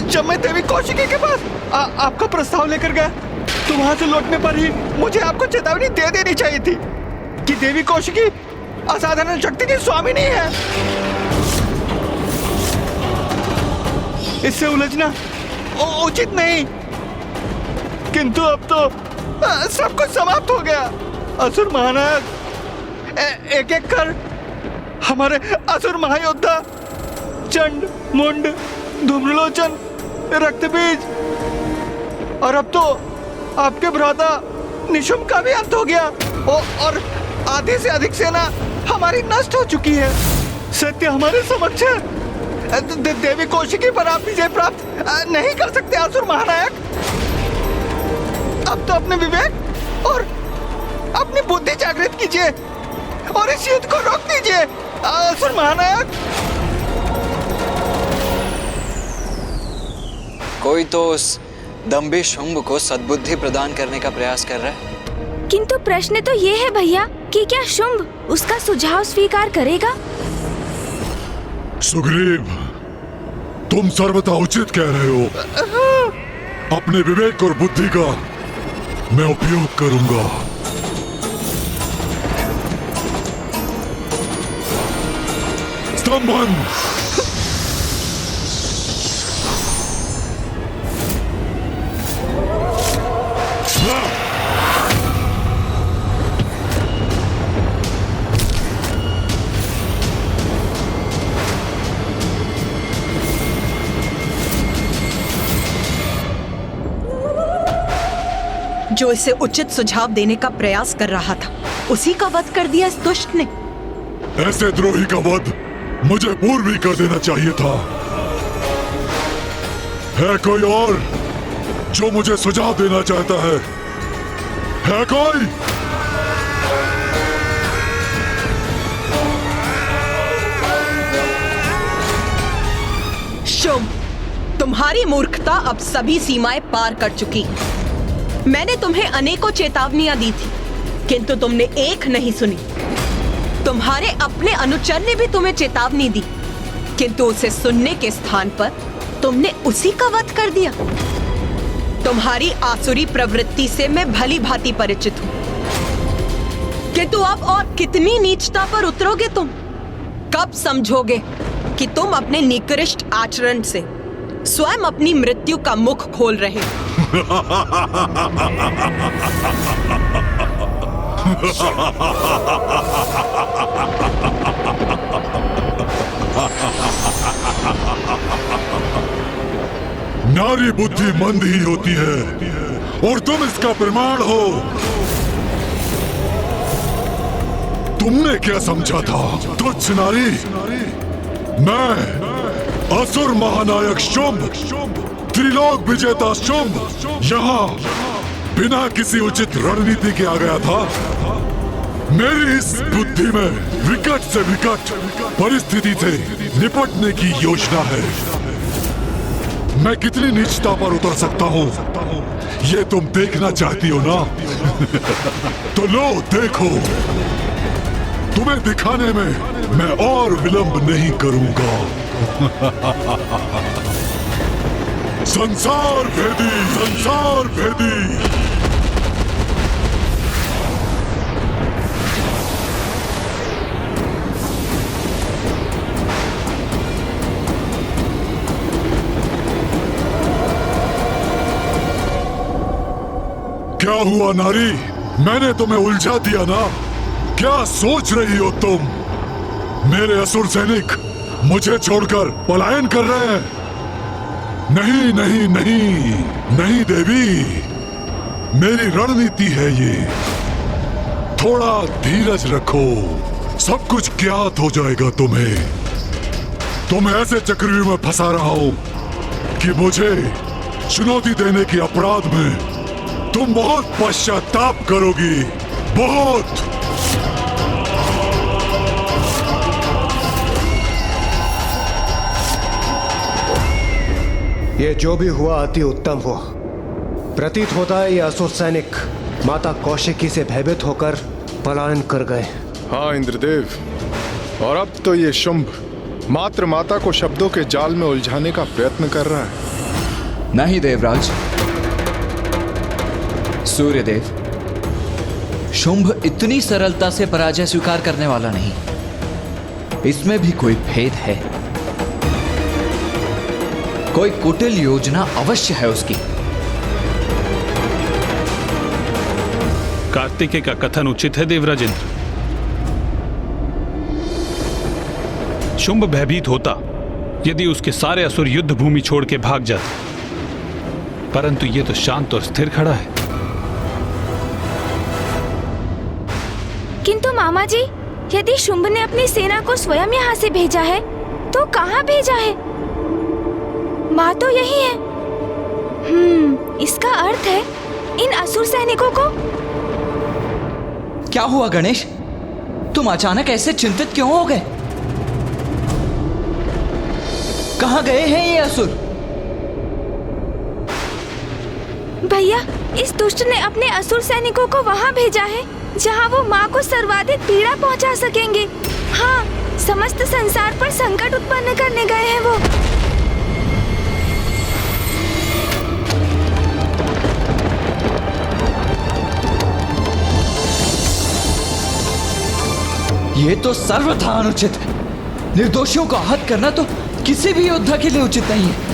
जब मैं देवी कौशिकी के पास आपका प्रस्ताव लेकर गया तो वहां से लौटने पर ही मुझे आपको चेतावनी दे देनी चाहिए थी कि देवी कौशिकी असाधारण शक्ति की स्वामी नहीं है। इससे उलझना उचित नहीं, किंतु अब तो सब कुछ समाप्त हो गया। असुर महानायक एक एक कर हमारे असुर महायोद्धा चंड, मुंड, धूम्रलोचन, रक्तबीज और अब तो आपके भ्राता निशुंभ का भी अंत हो गया और आधे से अधिक सेना हमारी नष्ट हो चुकी है। सत्य हमारे समक्ष है। देवी कौशिकी पर आप विजय प्राप्त नहीं कर सकते असुर महानायक। अब तो अपने विवेक और अपनी बुद्धि जागृत कीजिए और इस युद्ध को रोक दीजिए असुर महानायक। कोई तो उस दंभी शुंभ को सद्बुद्धि प्रदान करने का प्रयास कर रहा है। किंतु प्रश्न तो ये है भैया कि क्या शुंभ उसका सुझाव स्वीकार करेगा? सुग्रीव, तुम सर्वथा उचित कह रहे हो। अपने विवेक और बुद्धि का मैं उपयोग करूंगा। स्तंभन! जो इसे उचित सुझाव देने का प्रयास कर रहा था उसी का वध कर दिया इस दुष्ट ने। ऐसे द्रोही का वध मुझे पूर्व ही कर देना चाहिए था। है कोई और जो मुझे सुझाव देना चाहता है? है कोई? शुंभ, तुम्हारी मूर्खता अब सभी सीमाएं पार कर चुकी। मैंने तुम्हें अनेकों चेतावनियां दी थी, किंतु तुमने एक नहीं सुनी। तुम्हारे अपने अनुचर ने भी तुम्हें चेतावनी दी, किंतु उसे सुनने के स्थान पर तुमने उसी का वध कर दिया। तुम्हारी आसुरी प्रवृत्ति से मैं भली भांति परिचित हूं, किंतु अब और कितनी नीचता पर उतरोगे तुम? कब समझोगे कि तुम अपने निकृष्ट आचरण से स्वयं अपनी मृत्यु का मुख खोल रहे हो? नारी बुद्धि मंद ही होती है और तुम इसका प्रमाण हो। तुमने क्या समझा था तुच्छ नारी? मैं असुर महानायक शुंभ, त्रिलोक विजेता शुंभ, यहाँ बिना किसी उचित रणनीति के आ गया था। मेरी इस बुद्धि में विकट से विकट परिस्थिति से निपटने की योजना है। मैं कितनी नीचता पर उतर सकता हूँ, ये तुम देखना चाहती हो ना? तो लो देखो, तुम्हें दिखाने में मैं और विलंब नहीं करूंगा। संसार भेदी, संसार भेदी। क्या हुआ नारी? मैंने तुम्हें उलझा दिया ना? क्या सोच रही हो तुम? मेरे असुर सैनिक मुझे छोड़कर पलायन कर रहे हैं? नहीं नहीं नहीं नहीं देवी, मेरी रणनीति है ये। थोड़ा धीरज रखो, सब कुछ ज्ञात हो जाएगा तुम्हें। तुम ऐसे चक्रव्यूह में फंसा रहा हो कि मुझे चुनौती देने के अपराध में तुम बहुत पश्चाताप करोगी, बहुत। ये जो भी हुआ अति उत्तम हुआ। प्रतीत होता है ये असुर सैनिक माता कौशिकी से भयभीत होकर पलायन कर गए। हाँ इंद्रदेव, और अब तो ये शुंभ मात्र माता को शब्दों के जाल में उलझाने का प्रयत्न कर रहा है। नहीं देवराज, सूर्यदेव, शुंभ इतनी सरलता से पराजय स्वीकार करने वाला नहीं। इसमें भी कोई भेद है, कोई कुटिल योजना अवश्य है उसकी। कार्तिकेय का कथन उचित है देवराज इंद्र। शुंभ भयभीत होता यदि उसके सारे असुर युद्ध भूमि छोड़ के भाग जाते, परंतु ये तो शांत और स्थिर खड़ा है। किंतु मामा जी, यदि शुंभ ने अपनी सेना को स्वयं यहाँ से भेजा है तो कहाँ भेजा है? बात तो यही है। इसका अर्थ है इन असुर सैनिकों को। क्या हुआ गणेश? तुम अचानक ऐसे चिंतित क्यों हो गए? कहाँ गए हैं ये असुर? भैया, इस दुष्ट ने अपने असुर सैनिकों को वहाँ भेजा है जहाँ वो माँ को सर्वाधिक पीड़ा पहुँचा सकेंगे। हाँ, समस्त संसार पर संकट उत्पन्न करने गए हैं वो। ये तो सर्वथा अनुचित है। निर्दोषियों को आहत करना तो किसी भी योद्धा के लिए उचित नहीं है।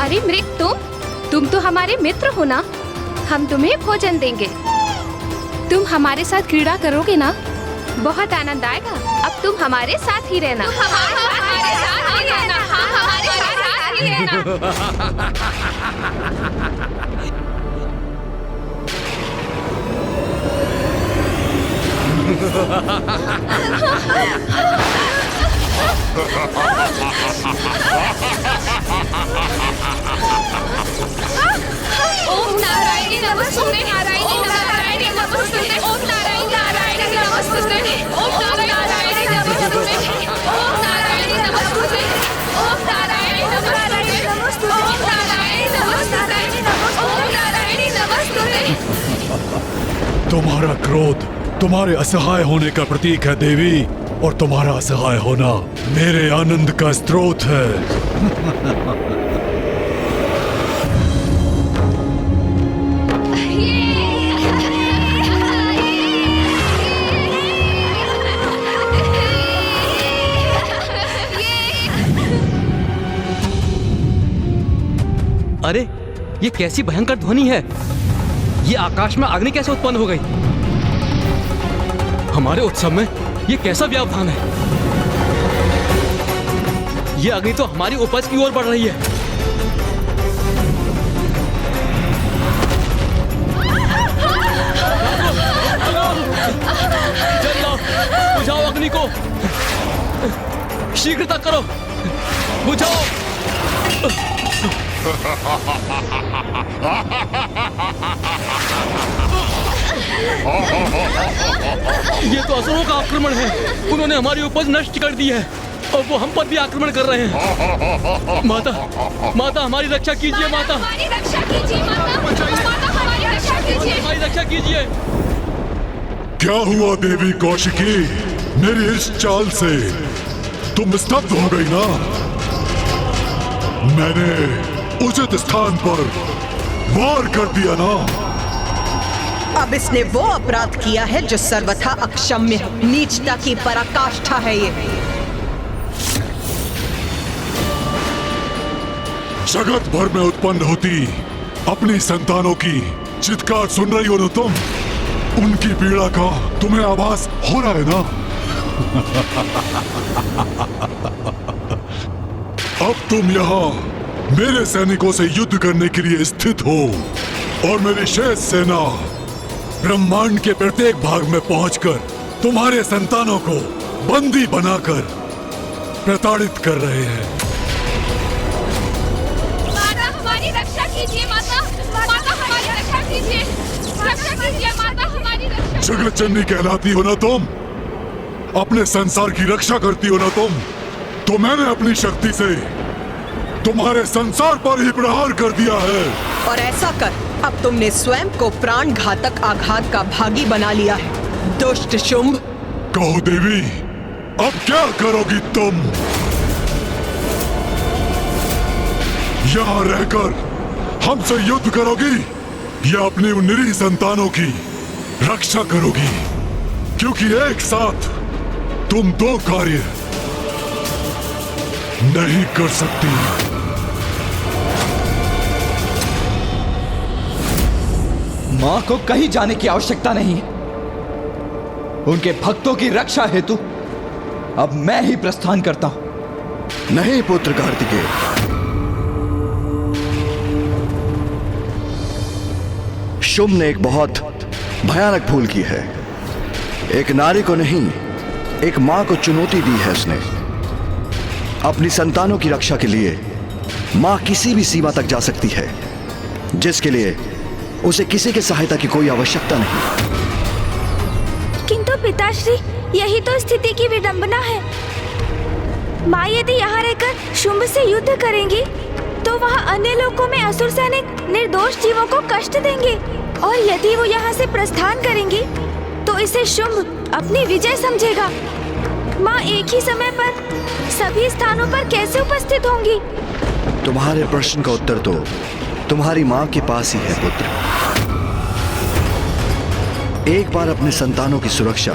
अरे मृग, तुम तो हमारे मित्र हो ना। हम तुम्हें भोजन देंगे। तुम हमारे साथ क्रीड़ा करोगे ना? बहुत आनंद आएगा। अब तुम हमारे साथ ही रहना। हमारे साथ ही रहना। हमारे साथ ही रहना। ओम नारायणी नमस्ते, नारायणी नारायणी नमस्ते, ओम नारायणी नारायणी नमस्ते, ओम नारायणी नमस्ते, ओम नारायणी नमस्ते, ओम नारायणी नमस्ते, ओम नारायणी नमस्ते, ओम नारायणी नमस्ते। तुम्हारा क्रोध तुम्हारे असहाय होने का प्रतीक है देवी, और तुम्हारा असहाय होना मेरे आनंद का स्रोत है। अरे ये कैसी भयंकर ध्वनि है? ये आकाश में अग्नि कैसे उत्पन्न हो गई? हमारे उत्सव में ये कैसा व्यवधान है? ये अग्नि तो हमारी उपज की ओर बढ़ रही है। जलाओ, बुझाओ अग्नि को, शीघ्रता करो, बुझाओ। ये तो असुरों का आक्रमण है। उन्होंने हमारी उपज नष्ट कर दी है और वो हम पर भी आक्रमण कर रहे हैं। माता, माता हमारी रक्षा कीजिए। माता हमारी रक्षा कीजिए। माता, माता हमारी रक्षा कीजिए। हमारी रक्षा कीजिए। क्या हुआ देवी कौशिकी? मेरी इस चाल से तुम स्तब्ध हो गई ना? मैंने उचित स्थान पर वार कर दिया ना? अब इसने वो अपराध किया है जो सर्वथा अक्षम्य है। नीचता की पराकाष्ठा है ये। जगत भर में उत्पन्न होती अपनी संतानों की चित्कार सुन रही हो ना तुम? उनकी पीड़ा का तुम्हें आभास हो रहा है ना? अब तुम यहाँ मेरे सैनिकों से युद्ध करने के लिए स्थित हो और मेरी शेष सेना ब्रह्मांड के प्रत्येक भाग में पहुंचकर तुम्हारे संतानों को बंदी बनाकर प्रताड़ित कर रहे हैं। माता हमारी रक्षा कीजिए। माता, माता हमारी रक्षा कीजिए। रक्षा कीजिए माता, हमारी रक्षा। जगत जननी कहलाती हो ना तुम? अपने संसार की रक्षा करती हो ना तुम? तो मैंने अपनी शक्ति से तुम्हारे संसार पर ही प्रहार कर दिया है। और ऐसा कर अब तुमने स्वयं को प्राण घातक आघात का भागी बना लिया है, दुष्ट शुंभ। कहो देवी, अब क्या करोगी तुम? यहाँ रहकर हमसे युद्ध करोगी या अपनी उन निरीह संतानों की रक्षा करोगी? क्योंकि एक साथ तुम दो कार्य नहीं कर सकती। मां को कहीं जाने की आवश्यकता नहीं है। उनके भक्तों की रक्षा हेतु अब मैं ही प्रस्थान करता हूं। नहीं पुत्र कार्तिकेय, शुंभ ने एक बहुत भयानक भूल की है। एक नारी को नहीं, एक मां को चुनौती दी है उसने। अपनी संतानों की रक्षा के लिए मां किसी भी सीमा तक जा सकती है, जिसके लिए उसे किसी की सहायता की कोई आवश्यकता नहीं। किंतु पिताश्री, यही तो स्थिति की विडंबना है। माँ यदि यहाँ रहकर शुंभ से युद्ध करेंगी तो वहाँ अन्य लोकों में असुर सैनिक निर्दोष जीवों को कष्ट देंगे, और यदि वो यहाँ से प्रस्थान करेंगी तो इसे शुंभ अपनी विजय समझेगा। माँ एक ही समय पर सभी स्थानों पर कैसे उपस्थित होंगी? तुम्हारे प्रश्न का उत्तर तो तुम्हारी मां के पास ही है पुत्र। एक बार अपने संतानों की सुरक्षा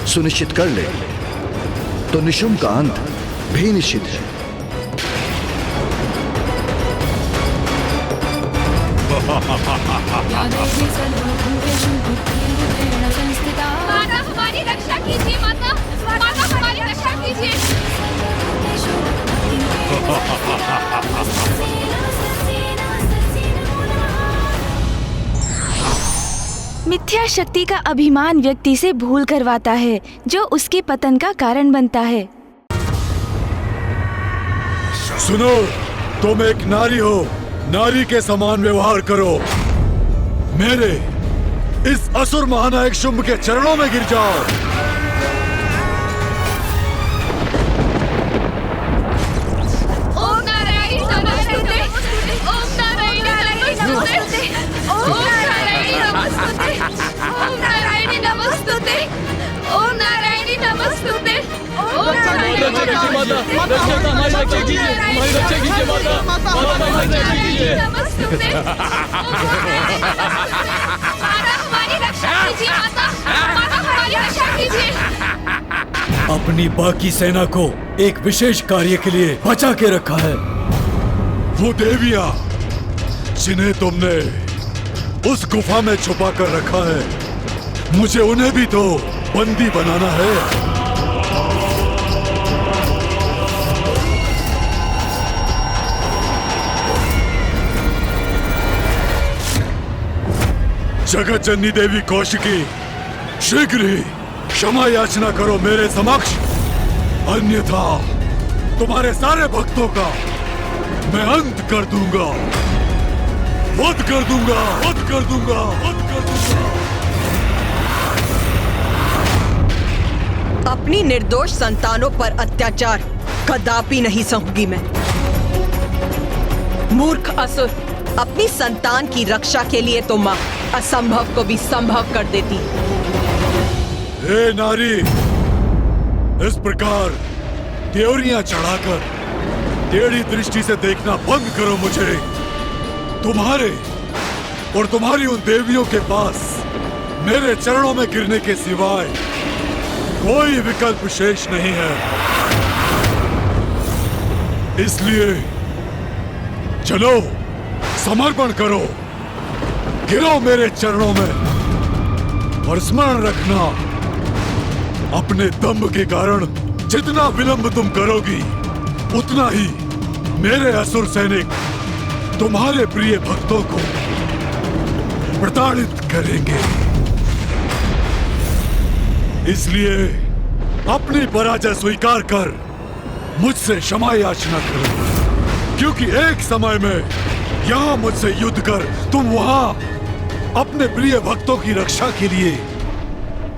सुनिश्चित कर ले तो निशुंभ का अंत भी निश्चित है। माता हमारी रक्षा कीजिए। माता, माता हमारी रक्षा कीजिए। मिथ्या शक्ति का अभिमान व्यक्ति से भूल करवाता है, जो उसके पतन का कारण बनता है। सुनो, तुम एक नारी हो, नारी के समान व्यवहार करो। मेरे इस असुर महानायक शुंभ के चरणों में गिर जाओ। ओम नारायण नमस्ते। ओम नारायण नमस्ते। ओम नारायण नमस्ते। ओम नारायण नमस्ते। ओम नारायण नमस्ते। ओम नारायण अपनी बाकी सेना को एक विशेष कार्य के लिए बचा के रखा है। वो देवियां जिन्हें तुमने उस गुफा में छुपा कर रखा है, मुझे उन्हें भी तो बंदी बनाना है। जगत जननी देवी कौशिकी, शीघ्र ही क्षमा याचना करो मेरे समक्ष, अन्यथा तुम्हारे सारे भक्तों का मैं अंत कर दूंगा, वध कर दूंगा, वध कर दूंगा, वध कर दूंगा। अपनी निर्दोष संतानों पर अत्याचार कदापि नहीं सहूंगी मैं। मूर्ख असुर, अपनी संतान की रक्षा के लिए तो मां असंभव को भी संभव कर देती। हे नारी, इस प्रकार त्योरियां चढ़ाकर टेढ़ी दृष्टि से देखना बंद करो मुझे। तुम्हारे और तुम्हारी उन देवियों के पास मेरे चरणों में गिरने के सिवाय कोई विकल्प शेष नहीं है। इसलिए चलो, समर्पण करो, गिरो मेरे चरणों में और स्मरण रखना, अपने दम्भ के कारण जितना विलंब तुम करोगी, उतना ही मेरे असुर सैनिक तुम्हारे प्रिय भक्तों को प्रताड़ित करेंगे। इसलिए अपनी पराजय स्वीकार कर मुझसे क्षमा याचना करो, क्योंकि एक समय में यहाँ मुझसे युद्ध कर तुम वहाँ अपने प्रिय भक्तों की रक्षा के लिए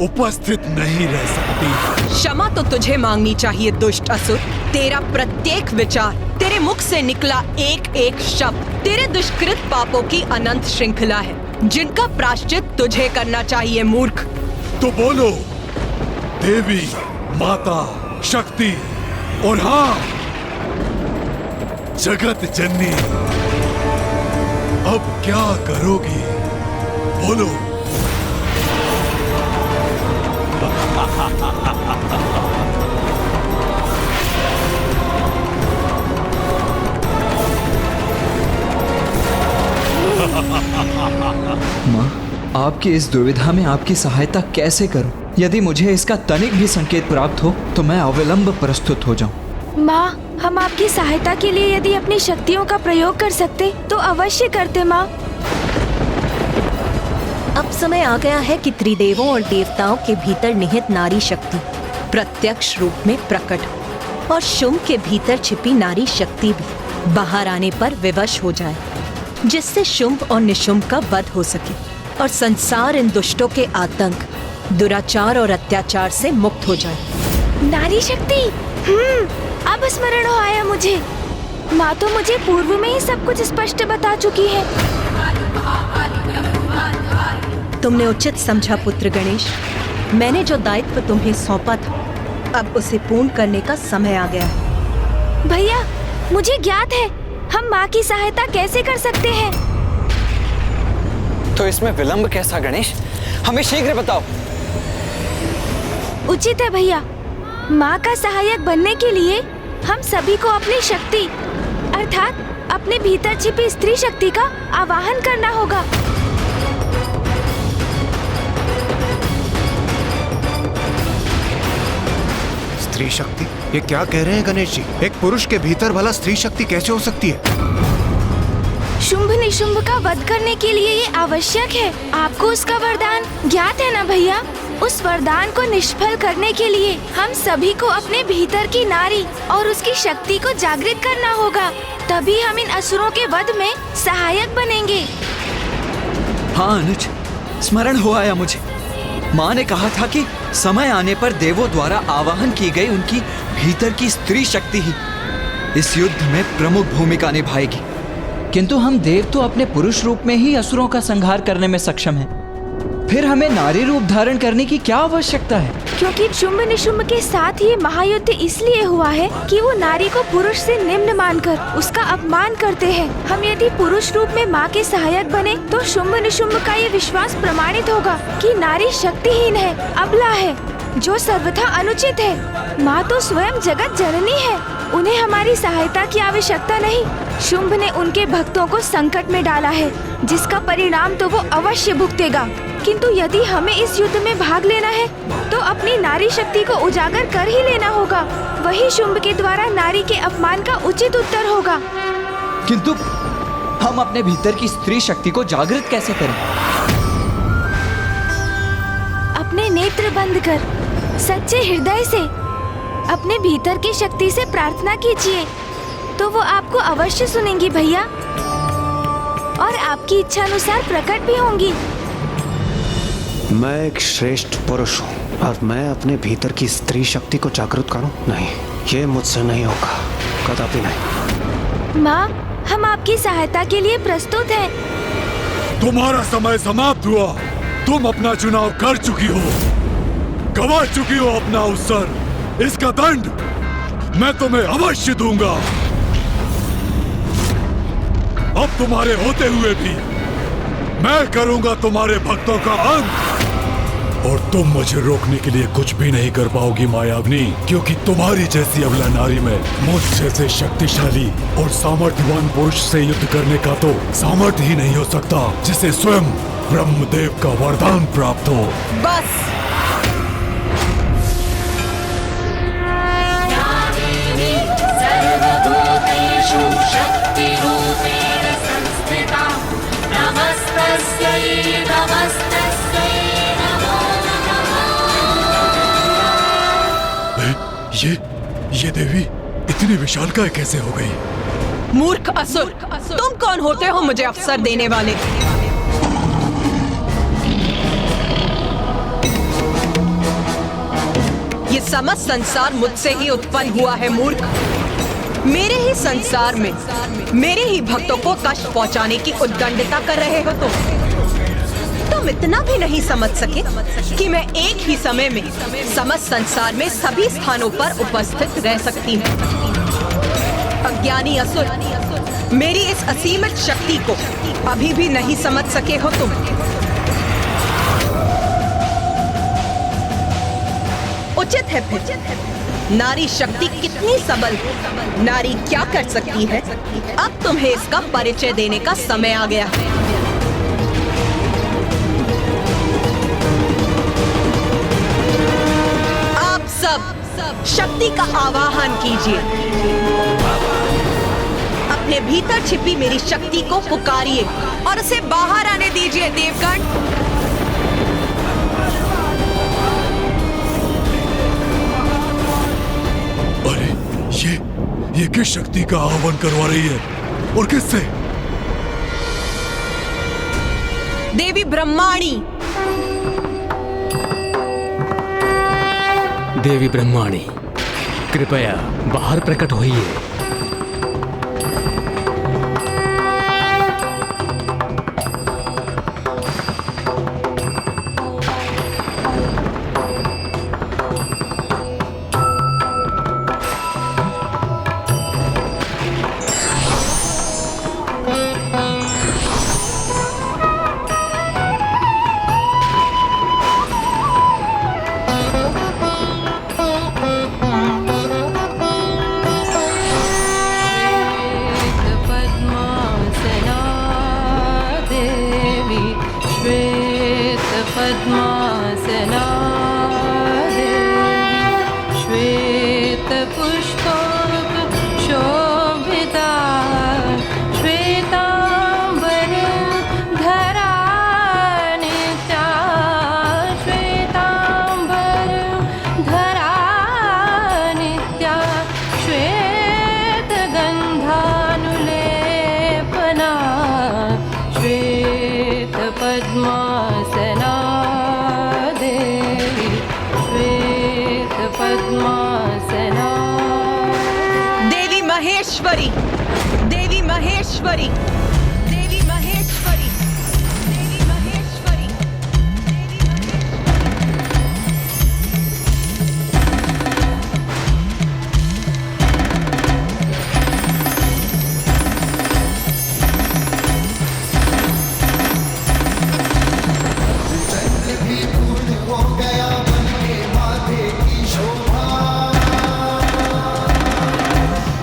उपस्थित नहीं रह सकती। क्षमा तो तुझे मांगनी चाहिए दुष्ट असुर। तेरा प्रत्येक विचार, तेरे मुख से निकला एक एक शब्द तेरे दुष्कृत पापों की अनंत श्रृंखला है, जिनका प्रायश्चित तुझे करना चाहिए मूर्ख। तो बोलो देवी, माता, शक्ति और हाँ जगत जननी, अब क्या करोगी? बोलो। माँ, आपकी इस दुविधा में आपकी सहायता कैसे करूं? यदि मुझे इसका तनिक भी संकेत प्राप्त हो तो मैं अविलंब प्रस्तुत हो जाऊं। माँ, हम आपकी सहायता के लिए यदि अपनी शक्तियों का प्रयोग कर सकते तो अवश्य करते माँ। अब समय आ गया है कि त्रिदेवों और देवताओं के भीतर निहित नारी शक्ति प्रत्यक्ष रूप में प्रकट हो और शुंभ के भीतर छिपी नारी शक्ति भी बाहर आने पर विवश हो जाए, जिससे शुंभ और निशुंभ का वध हो सके और संसार इन दुष्टों के आतंक, दुराचार और अत्याचार से मुक्त हो जाए। नारी शक्ति, अब स्मरण हो आया मुझे। माँ तो मुझे पूर्व में ही सब कुछ स्पष्ट बता चुकी है। तुमने उचित समझा पुत्र गणेश। मैंने जो दायित्व तुम्हें सौंपा था, अब उसे पूर्ण करने का समय आ गया है। भैया, मुझे ज्ञात है हम माँ की सहायता कैसे कर सकते हैं। तो इसमें विलंब कैसा गणेश? हमें शीघ्र बताओ। उचित है भैया, माँ का सहायक बनने के लिए हम सभी को अपनी शक्ति अर्थात अपने भीतर छिपी स्त्री शक्ति का आवाहन करना होगा। स्त्री शक्ति? ये क्या कह रहे हैं गणेश जी? एक पुरुष के भीतर भला स्त्री शक्ति कैसे हो सकती है? शुंभ निशुंभ का वध करने के लिए ये आवश्यक है। आपको उसका वरदान ज्ञात है ना भैया? उस वरदान को निष्फल करने के लिए हम सभी को अपने भीतर की नारी और उसकी शक्ति को जागृत करना होगा, तभी हम इन असुरों के वध में सहायक बनेंगे। हाँ अनुज, स्मरण हो आया मुझे। माँ ने कहा था कि समय आने पर देवों द्वारा आवाहन की गई उनकी भीतर की स्त्री शक्ति ही इस युद्ध में प्रमुख भूमिका निभाएगी। किंतु हम देव तो अपने पुरुष रूप में ही असुरों का संहार करने में सक्षम हैं। फिर हमें नारी रूप धारण करने की क्या आवश्यकता है? क्योंकि शुंभ निशुंभ के साथ ये महायुद्ध इसलिए हुआ है कि वो नारी को पुरुष से निम्न मानकर उसका अपमान करते हैं। हम यदि पुरुष रूप में माँ के सहायक बने तो शुंभ निशुंभ का ये विश्वास प्रमाणित होगा कि नारी शक्तिहीन है, अबला है, जो सर्वथा अनुचित है। माँ तो स्वयं जगत जननी है, उन्हें हमारी सहायता की आवश्यकता नहीं। शुंभ ने उनके भक्तों को संकट में डाला है, जिसका परिणाम तो वो अवश्य भुगतेगा। किंतु यदि हमें इस युद्ध में भाग लेना है तो अपनी नारी शक्ति को उजागर कर ही लेना होगा। वही शुंभ के द्वारा नारी के अपमान का उचित उत्तर होगा। किंतु हम अपने भीतर की स्त्री शक्ति को जागृत कैसे करें? अपने नेत्र बंद कर सच्चे हृदय से अपने भीतर की शक्ति से प्रार्थना कीजिए, तो वो आपको अवश्य सुनेंगी भैया, और आपकी इच्छा अनुसार प्रकट भी होंगी। मैं एक श्रेष्ठ पुरुष हूँ और मैं अपने भीतर की स्त्री शक्ति को जागृत करूँ? नहीं, ये मुझसे नहीं होगा, कदापि नहीं। माँ, हम आपकी सहायता के लिए प्रस्तुत हैं। तुम्हारा समय समाप्त हुआ। तुम अपना चुनाव कर चुकी हो, गवा चुकी हो अपना अवसर। इसका दंड मैं तुम्हें अवश्य दूंगा। अब तुम्हारे होते हुए भी मैं करूंगा तुम्हारे भक्तों का अंत, और तुम मुझे रोकने के लिए कुछ भी नहीं कर पाओगी मायावनी, क्योंकि तुम्हारी जैसी अबला नारी में मुझ जैसे शक्तिशाली और सामर्थ्यवान पुरुष से युद्ध करने का तो सामर्थ्य ही नहीं हो सकता, जिसे स्वयं ब्रह्मदेव का वरदान प्राप्त हो। बस ये देवी इतनी विशालकाय कैसे हो गई? मूर्ख असुर, तुम कौन होते हो मुझे अवसर देने वाले? ये समस्त संसार मुझसे ही उत्पन्न हुआ है मूर्ख। मेरे ही संसार में मेरे ही भक्तों को कष्ट पहुंचाने की उद्दंडता कर रहे हो तुम इतना भी नहीं समझ सके कि मैं एक ही समय में समस्त संसार में सभी स्थानों पर उपस्थित रह सकती हूँ। अज्ञानी असुर, मेरी इस असीमित शक्ति को अभी भी नहीं समझ सके हो तुम। उचित है फिर, नारी शक्ति कितनी सबल, नारी क्या कर सकती है, अब तुम्हें इसका परिचय देने का समय आ गया है। आप सब शक्ति का आवाहन कीजिए, अपने भीतर छिपी मेरी शक्ति को पुकारिए और उसे बाहर आने दीजिए देवगण। ये किस शक्ति का आह्वान करवा रही है और किससे? देवी ब्रह्माणी। देवी ब्रह्माणी, कृपया बाहर प्रकट होइए। देवी महेश्वरी, देवी महेश्वरी, देवी महेश्वरी, देवी महेश्वरी।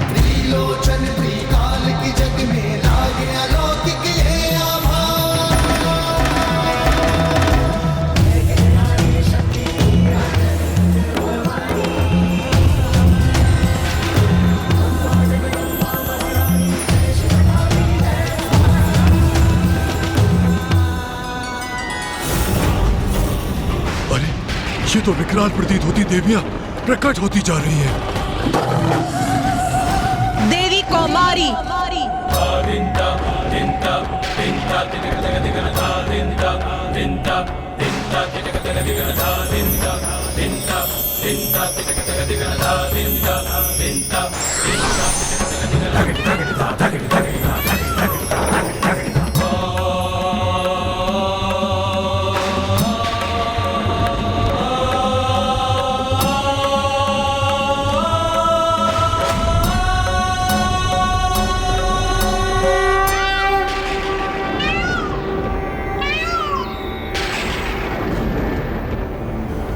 त्रिलोचन त्रिकाल की जग तो विकराल प्रतीत होती देवियां प्रकट होती जा रही हैं। देवी कौमारी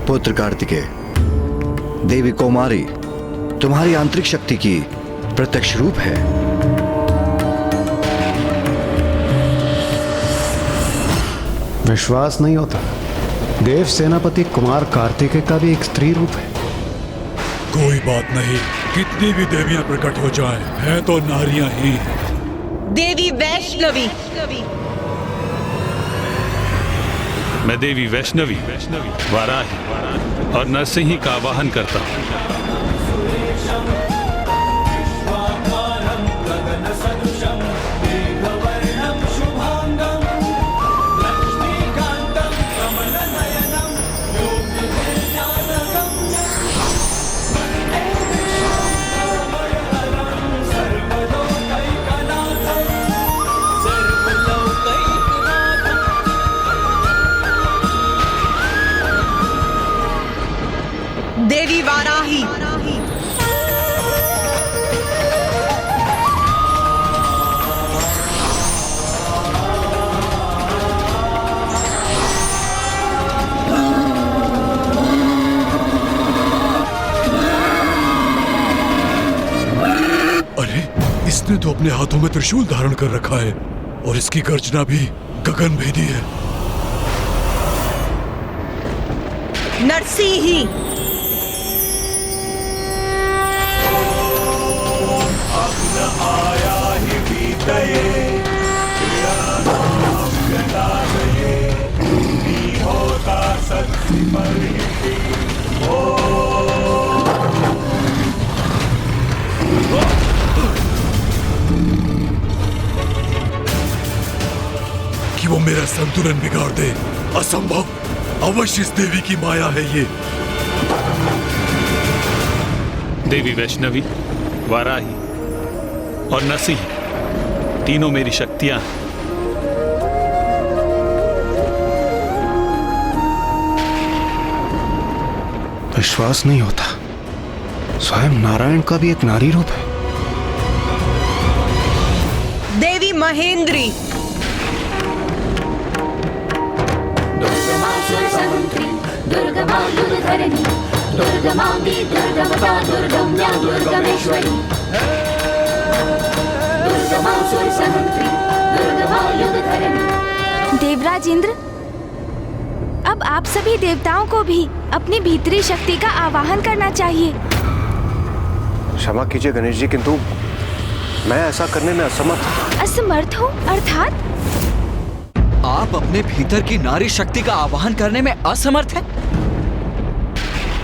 पुत्र कार्तिकेय, देवी कौमारी तुम्हारी आंतरिक शक्ति की प्रत्यक्ष रूप है। विश्वास नहीं होता। देव सेनापति कुमार कार्तिकेय का भी एक स्त्री रूप है। कोई बात नहीं, कितनी भी देवियां प्रकट हो जाएं, हैं तो नारियां ही। देवी वैष्णवी मैं देवी वैष्णवी वाराही और नरसिंही का आवाहन करता हूँ। देवी वाराही अरे, इसने तो अपने हाथों में त्रिशूल धारण कर रखा है और इसकी गर्जना भी गगन भेदी है। नरसिंही कि वो मेरा संतुलन बिगाड़ दे, असंभव। अवश्य इस देवी की माया है ये। देवी वैष्णवी, वाराही और नरसिंह तीनों मेरी शक्तियां हैं। विश्वास नहीं होता। स्वयं नारायण का भी एक नारी रूप है। देवी महेंद्री दुर्गमायुर्धरणी दुर्गमांगी दुर्गमता दुर्गम्या दुर्गमेश्वरी दुर्गमासुरसहंत्री दुर्गमायुर्धरणी। देवराज इंद्र, अब आप सभी देवताओं को भी अपनी भीतरी शक्ति का आवाहन करना चाहिए। क्षमा कीजिए गणेश जी, किंतु मैं ऐसा करने में असमर्थ। असमर्थ हो अर्थात? आप अपने भीतर की नारी शक्ति का आवाहन करने में असमर्थ हैं?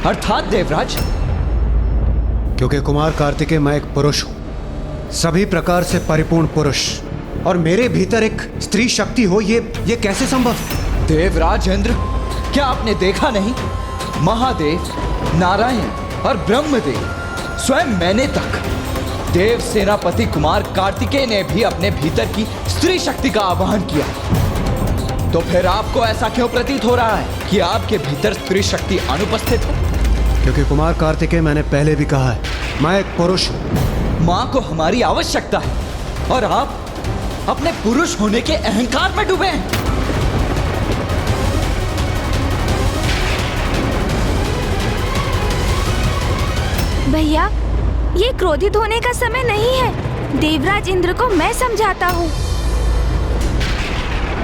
अर्थात देवराज? क्योंकि कुमार कार्तिकेय मैं एक पुरुष हूं, सभी प्रकार से परिपूर्ण पुरुष, और मेरे भीतर एक स्त्री शक्ति हो, ये कैसे संभव? देवराज इंद्र, क्या आपने देखा नहीं? महादेव, नारायण और ब्रह्मदेव, स्वयं मैंने तक, देव सेनापति कुमार कार्तिकेय ने भी अपने भीतर की स्त्री शक्ति का आवाहन किया। तो फिर आपको ऐसा क्यों प्रतीत हो रहा है कि आपके भीतर स्त्री शक्ति अनुपस्थित है? क्योंकि कुमार कार्तिकेय, मैंने पहले भी कहा है, मैं एक पुरुष हूं। मां को हमारी आवश्यकता है और आप अपने पुरुष होने के अहंकार में डूबे हैं। भैया, ये क्रोधित होने का समय नहीं है। देवराज इंद्र को मैं समझाता हूँ।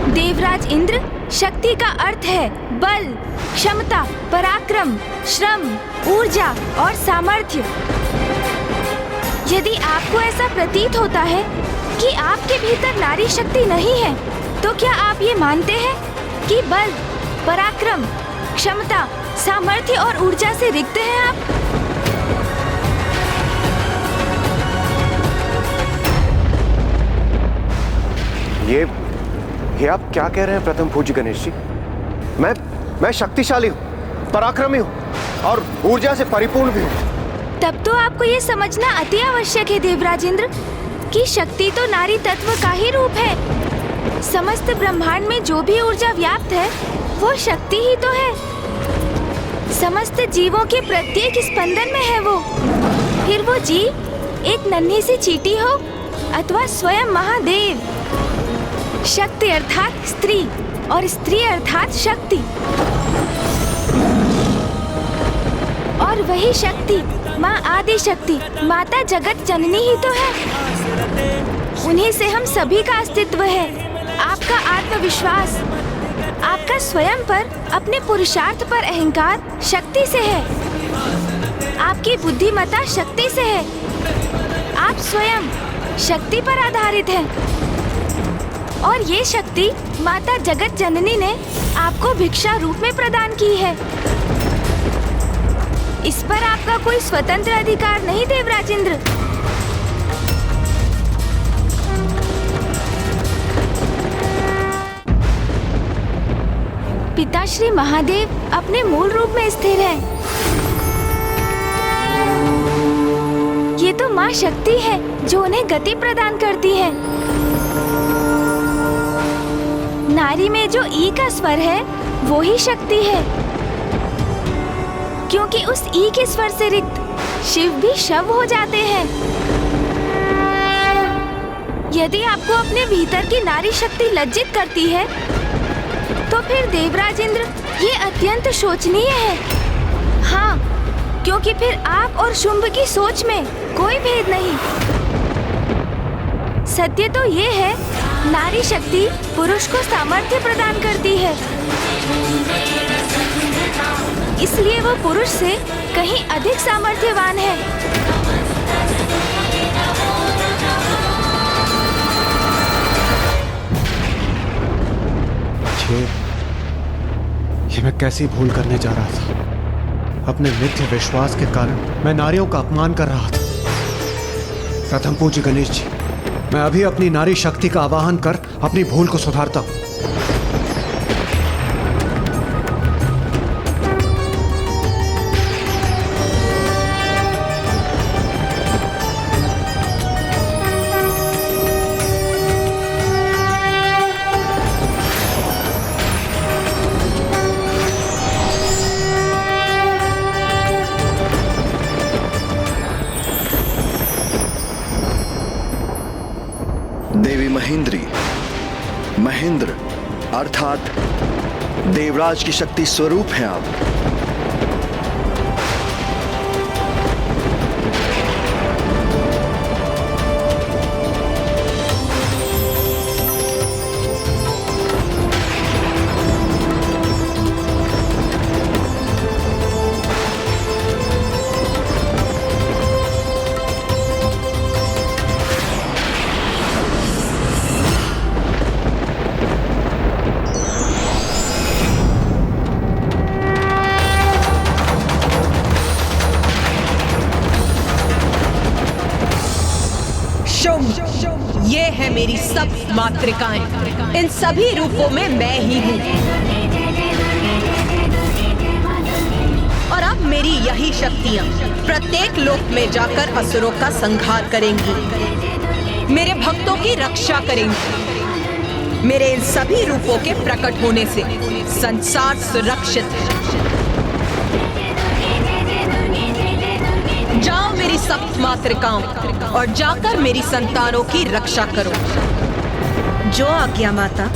देवराज इंद्र, शक्ति का अर्थ है बल, क्षमता, पराक्रम, श्रम, ऊर्जा और सामर्थ्य। यदि आपको ऐसा प्रतीत होता है कि आपके भीतर नारी शक्ति नहीं है, तो क्या आप ये मानते हैं कि बल, पराक्रम, क्षमता सामर्थ्य और ऊर्जा से रिक्त हैं आप। ये आप क्या कह रहे हैं प्रथम पूज्य गणेश जी? मैं शक्तिशाली हूँ, पराक्रमी हूँ और ऊर्जा से परिपूर्ण भी हूँ। तब तो आपको ये समझना अति आवश्यक है देवराजेंद्र कि शक्ति तो नारी तत्व का ही रूप है। समस्त ब्रह्मांड में जो भी ऊर्जा व्याप्त है वो शक्ति ही तो है। समस्त जीवों के प्रत्येक स्पंदन में है वो। फिर वो जीव एक नन्ही सी चींटी हो अथवा स्वयं महादेव। शक्ति अर्थात स्त्री और स्त्री अर्थात शक्ति, और वही शक्ति माँ आदि शक्ति, माता जगत जननी ही तो है। उन्हीं से हम सभी का अस्तित्व है। आपका आत्मविश्वास, आपका स्वयं पर, अपने पुरुषार्थ पर अहंकार शक्ति से है। आपकी बुद्धिमत्ता शक्ति से है। आप स्वयं शक्ति पर आधारित हैं। और ये शक्ति माता जगत जननी ने आपको भिक्षा रूप में प्रदान की है। इस पर आपका कोई स्वतंत्र अधिकार नहीं देवराजेंद्र। पिताश्री महादेव अपने मूल रूप में स्थिर हैं। ये तो माँ शक्ति है जो उन्हें गति प्रदान करती है। नारी में जो ई का स्वर है वो ही शक्ति है, क्योंकि उस ई के स्वर से रिक्त शिव भी शव हो जाते हैं। यदि आपको अपने भीतर की नारी शक्ति लज्जित करती है तो फिर देवराजेंद्र ये अत्यंत शोचनीय है। हाँ, क्योंकि फिर आप और शुंभ की सोच में कोई भेद नहीं। सत्य तो ये है, नारी शक्ति पुरुष को सामर्थ्य प्रदान करती है, इसलिए वो पुरुष से कहीं अधिक सामर्थ्यवान है। ये मैं कैसी भूल करने जा रहा था। अपने मिथ्य विश्वास के कारण मैं नारियों का अपमान कर रहा था। प्रथम पूज्य गणेश जी, मैं अभी अपनी नारी शक्ति का आवाहन कर अपनी भूल को सुधारता हूँ। देवी महेंद्र अर्थात देवराज की शक्ति स्वरूप हैं आप। ये है मेरी सब मातृकाएं। इन सभी रूपों में मैं ही हूँ। और अब मेरी यही शक्तियाँ प्रत्येक लोक में जाकर असुरों का संहार करेंगी, मेरे भक्तों की रक्षा करेंगी। मेरे इन सभी रूपों के प्रकट होने से संसार सुरक्षित है। जाओ मेरी सप्त मातृकाओं और जाकर मेरी संतानों की रक्षा करो। जो आज्ञा माता।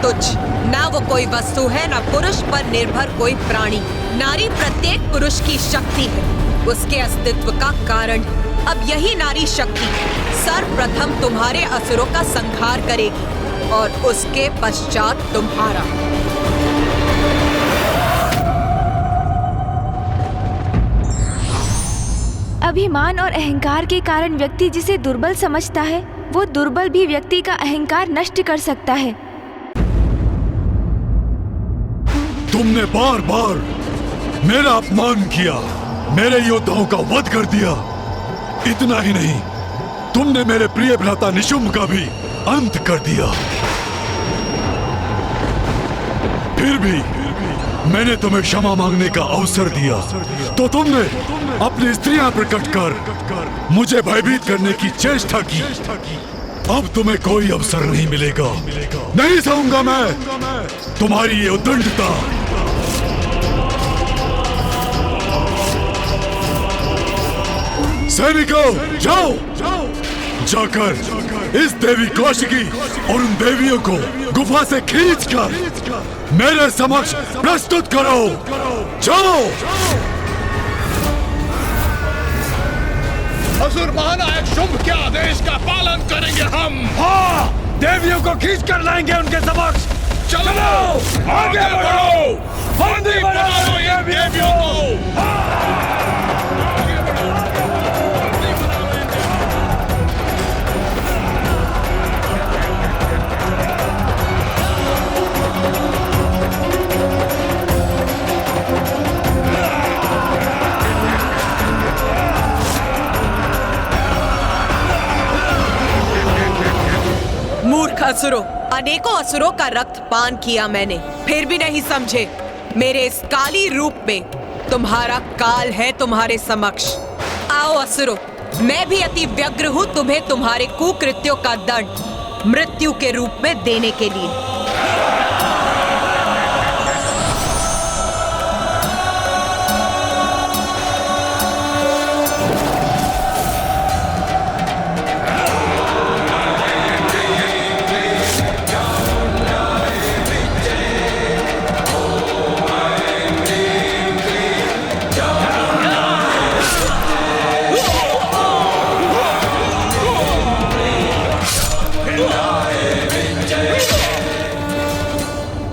तुच्छ। ना वो कोई वस्तु है, ना पुरुष पर निर्भर कोई प्राणी। नारी प्रत्येक पुरुष की शक्ति है, उसके अस्तित्व का कारण। अब यही नारी शक्ति सर्वप्रथम तुम्हारे असुरों का संहार करेगी और उसके पश्चात तुम्हारा। अभिमान और अहंकार के कारण व्यक्ति जिसे दुर्बल समझता है, वो दुर्बल भी व्यक्ति का अहंकार नष्ट कर सकता है। तुमने बार बार मेरा अपमान किया, मेरे योद्धाओं का वध कर दिया। इतना ही नहीं, तुमने मेरे प्रिय भ्राता निशुंभ का भी अंत कर दिया। फिर भी मैंने तुम्हें क्षमा मांगने का अवसर दिया, तो तुमने अपनी स्त्रियां प्रकट कर मुझे भयभीत करने की चेष्टा की। अब तुम्हें कोई अवसर नहीं मिलेगा। नहीं सहूंगा मैं तुम्हारी ये उद्दंडता। सैनिकों, जाओ जाकर इस देवी कौशिकी और उन देवियों को गुफा से खींचकर मेरे समक्ष प्रस्तुत करो। जाओ। असुर महानायक शुंभ के आदेश का पालन करेंगे हम। हाँ, देवियों को खींच कर लाएंगे उनके समक्ष। चलो आगे बढ़ो, बंदी बनाओ ये देवियों को। मूर्ख असुरों, अनेकों असुरों का रक्त पान किया मैंने, फिर भी नहीं समझे। मेरे इस काली रूप में तुम्हारा काल है तुम्हारे समक्ष। आओ असुरों, मैं भी अति व्यग्र हूँ तुम्हें तुम्हारे कुकृत्यों का दंड मृत्यु के रूप में देने के लिए।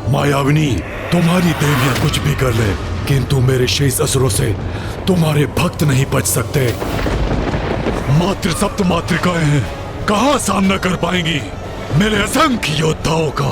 मायाविनी, तुम्हारी देवियां कुछ भी कर ले, किंतु मेरे शेष असुरों से तुम्हारे भक्त नहीं बच सकते। मात्र सप्त मातृकाएं हैं, कहां सामना कर पाएंगी मेरे असंख्य योद्धाओं का।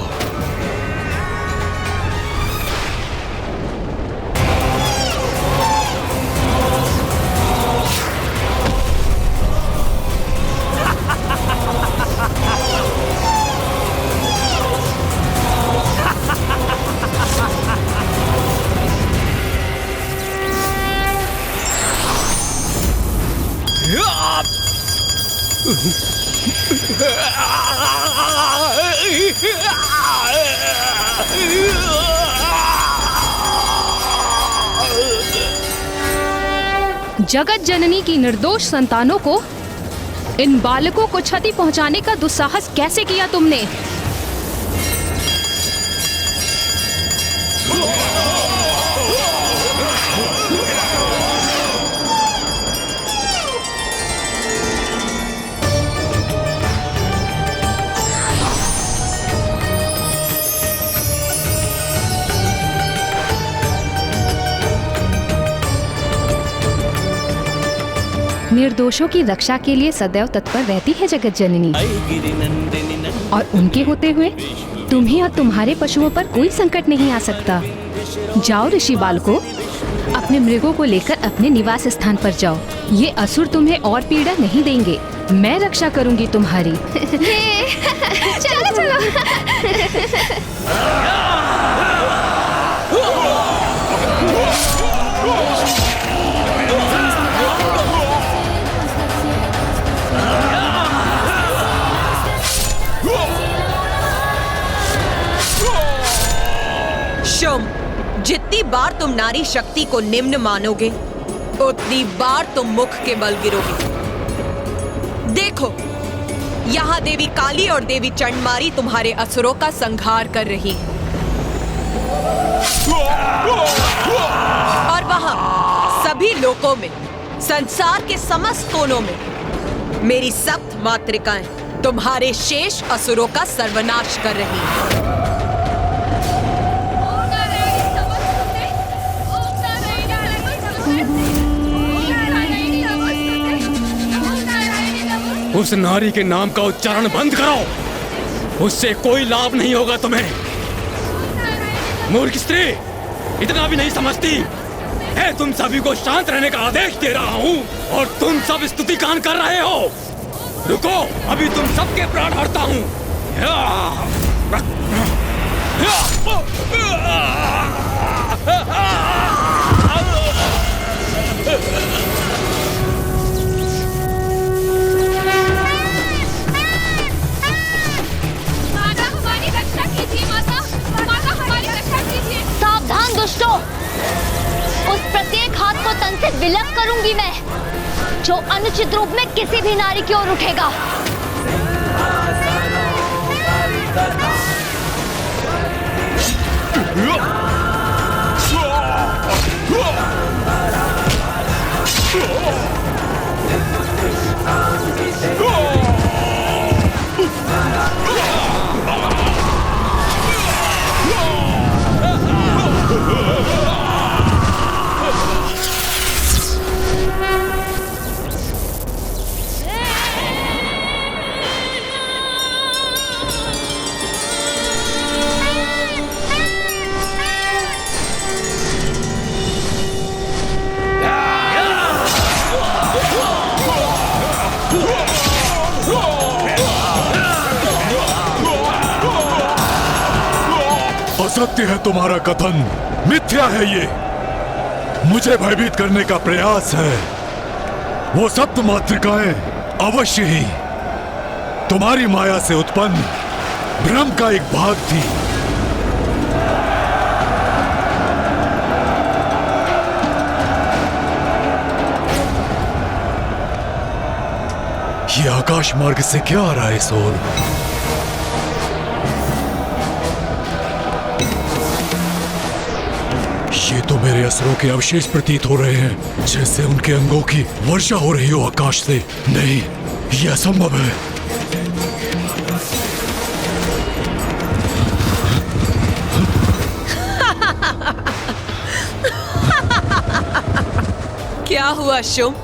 जगत जननी की निर्दोष संतानों को, इन बालकों को क्षति पहुंचाने का दुस्साहस कैसे किया तुमने? निर्दोषों की रक्षा के लिए सदैव तत्पर रहती है जगत जननी, और उनके होते हुए तुम्हें और तुम्हारे पशुओं पर कोई संकट नहीं आ सकता। जाओ ऋषि बालको, अपने मृगों को लेकर अपने निवास स्थान पर जाओ। ये असुर तुम्हें और पीड़ा नहीं देंगे। मैं रक्षा करूंगी तुम्हारी। चलो चलो। जितनी बार तुम नारी शक्ति को निम्न मानोगे, उतनी बार तुम मुख के बल गिरोगे। देखो, यहाँ देवी काली और देवी चंडमारी तुम्हारे असुरों का संहार कर रही है। और वहाँ सभी लोकों में, संसार के समस्त कोनों में मेरी सप्त मातृकाएं तुम्हारे शेष असुरों का सर्वनाश कर रही हैं। उस नारी के नाम का उच्चारण बंद करो, उससे कोई लाभ नहीं होगा तुम्हें। मूर्ख स्त्री, इतना भी नहीं समझती है? तुम सभी को शांत रहने का आदेश दे रहा हूँ और तुम सब स्तुति गान कर रहे हो। रुको, अभी तुम सबके प्राण हरता हूँ। सावधान दुष्टों, उस प्रत्येक हाथ को तन से विलग करूंगी मैं, जो अनुचित रूप में किसी भी नारी की ओर उठेगा। असत्य है तुम्हारा कथन, मिथ्या है ये। मुझे भयभीत करने का प्रयास है। वो सप्त मातृकाएं अवश्य ही तुम्हारी माया से उत्पन्न ब्रह्म का एक भाग थी। ये आकाश मार्ग से क्या आ रहा है सोल? ये तो मेरे असुरों के अवशेष प्रतीत हो रहे हैं, जैसे उनके अंगों की वर्षा हो रही हो आकाश से। नहीं, यह असंभव है। क्या हुआ शुंभ?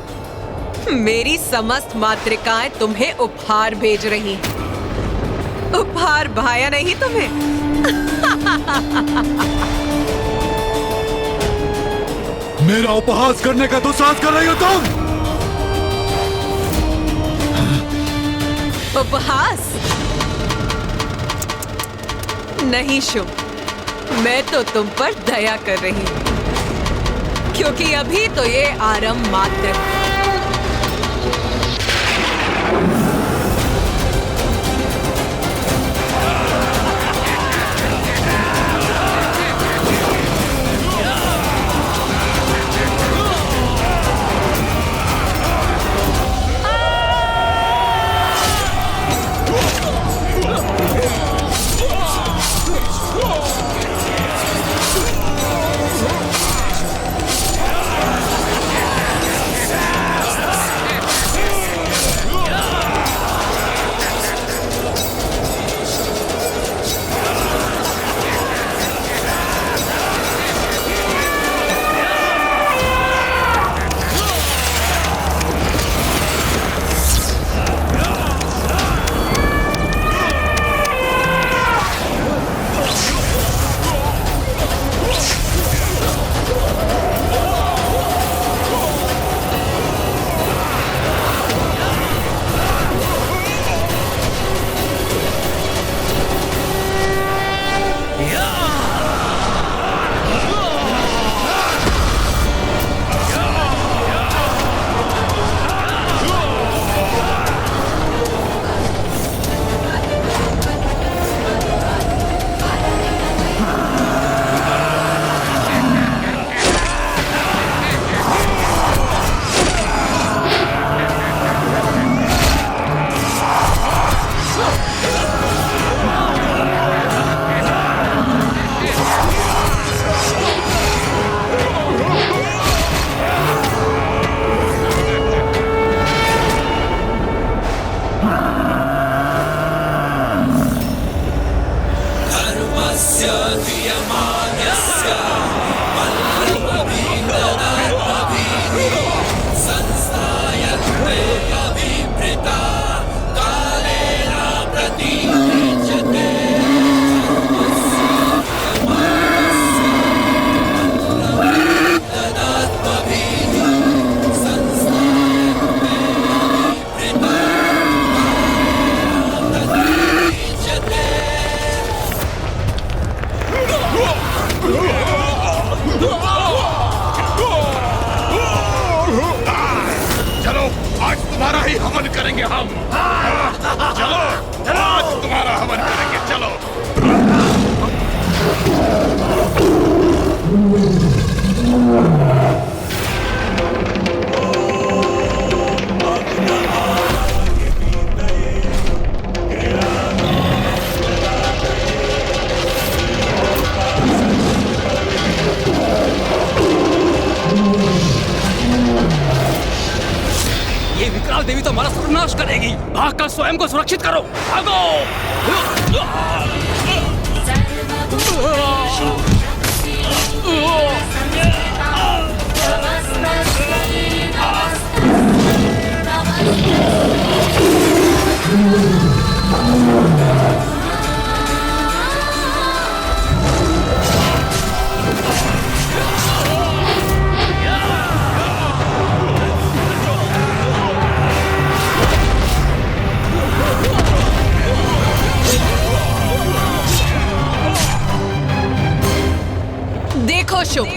मेरी समस्त मातृकाएं तुम्हें उपहार भेज रही हैं। उपहार भाया नहीं तुम्हें? मेरा उपहास करने का दुस्साहस कर रही हो तुम? उपहास? नहीं शुंभ, मैं तो तुम पर दया कर रही हूं, क्योंकि अभी तो ये आरंभ मात्र है। चलो आज तुम्हारा ही हवन करेंगे हम। चलो आज तुम्हारा हवन करेंगे। चलो ये विकराल देवी तो हमारा सर्वनाश करेगी। भागकर स्वयं को सुरक्षित करो। भागो। देखो शुभ,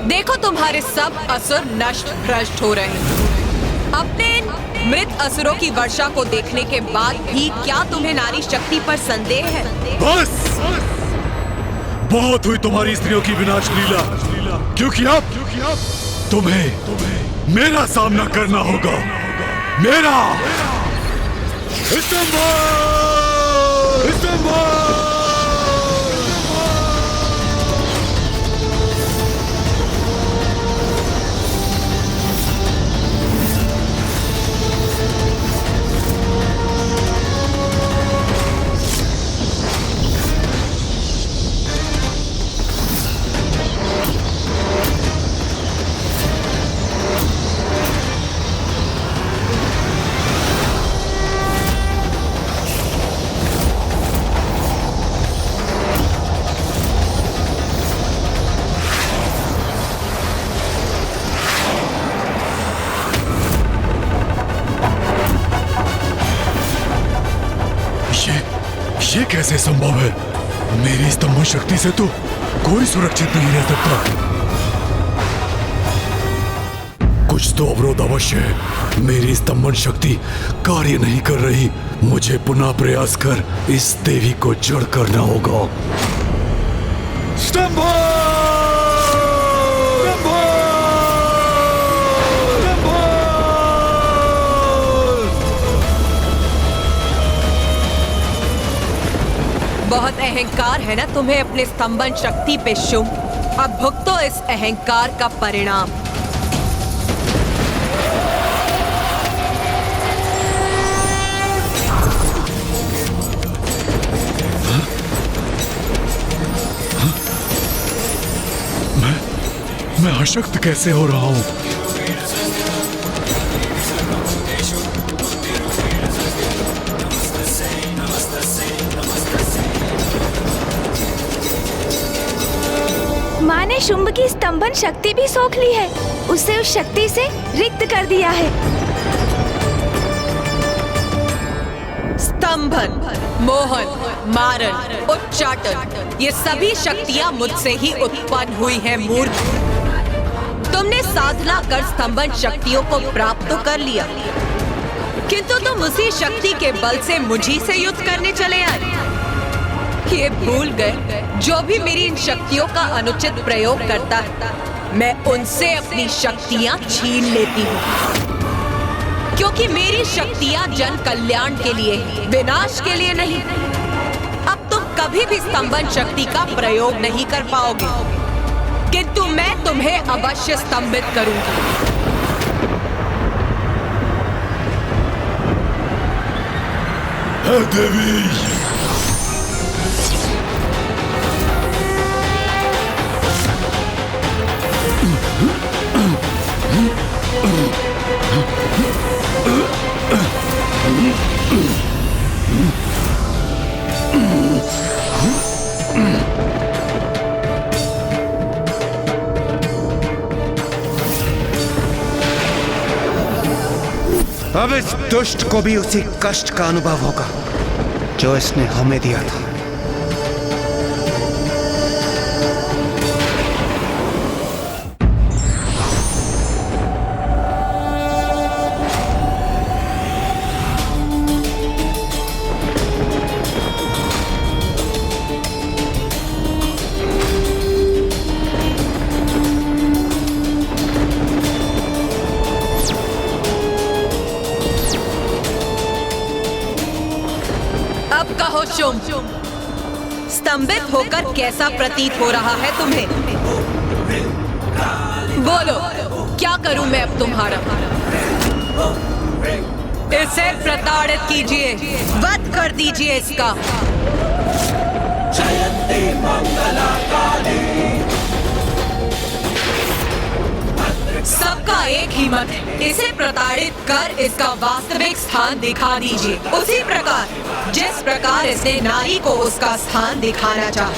देखो तुम्हारे सब असुर नष्ट भ्रष्ट हो रहे हैं। अपने इन मृत असुरों की वर्षा को देखने के बाद भी क्या तुम्हें नारी शक्ति पर संदेह है? बस बहुत हुई तुम्हारी स्त्रियों की विनाश लीला, क्योंकि अब तुम्हें मेरा सामना करना होगा। मेरा ये कैसे संभव है? मेरी स्तंभन शक्ति से तो कोई सुरक्षित नहीं रह सकता। कुछ तो अवरोध अवश्य है। मेरी स्तंभन शक्ति कार्य नहीं कर रही। मुझे पुनः प्रयास कर इस देवी को जड़ करना होगा। बहुत अहंकार है ना तुम्हें अपने स्तंभन शक्ति पे शुभ। अब भुगतो इस अहंकार का परिणाम। मैं अशक्त कैसे हो रहा हूं? माँ ने शुंभ की स्तंभन शक्ति भी सोख ली है। उसे उस शक्ति से रिक्त कर दिया है। स्तंभन, मोहन, मारण, उच्चाटन, ये सभी शक्तियां मुझसे ही उत्पन्न हुई हैं मूर्ख। तुमने साधना कर स्तंभन शक्तियों को प्राप्त तो कर लिया, किंतु तुम उसी शक्ति के बल से मुझी से युद्ध करने चले आए। ये भूल गए जो भी मेरी इन शक्तियों का अनुचित प्रयोग करता है, मैं उनसे अपनी शक्तियां छीन लेती हूँ। क्योंकि मेरी शक्तियां जन कल्याण के लिए, विनाश के लिए नहीं। अब तुम कभी भी स्तंभन शक्ति का प्रयोग नहीं कर पाओगे, किंतु मैं तुम्हें अवश्य स्तंभित करूंगी। देवी, अब इस दुष्ट को भी उसी कष्ट का अनुभव होगा जो इसने हमें दिया था। स्तंभित होकर कैसा प्रतीत हो रहा है तुम्हें? बोलो, क्या करूं मैं अब तुम्हारा? इसे प्रताड़ित कीजिए, वध कर दीजिए इसका। सबका एक ही मत है, इसे प्रताड़ित कर इसका वास्तविक स्थान दिखा दीजिए, उसी प्रकार जिस प्रकार इसने नारी को उसका स्थान दिखाना चाहा।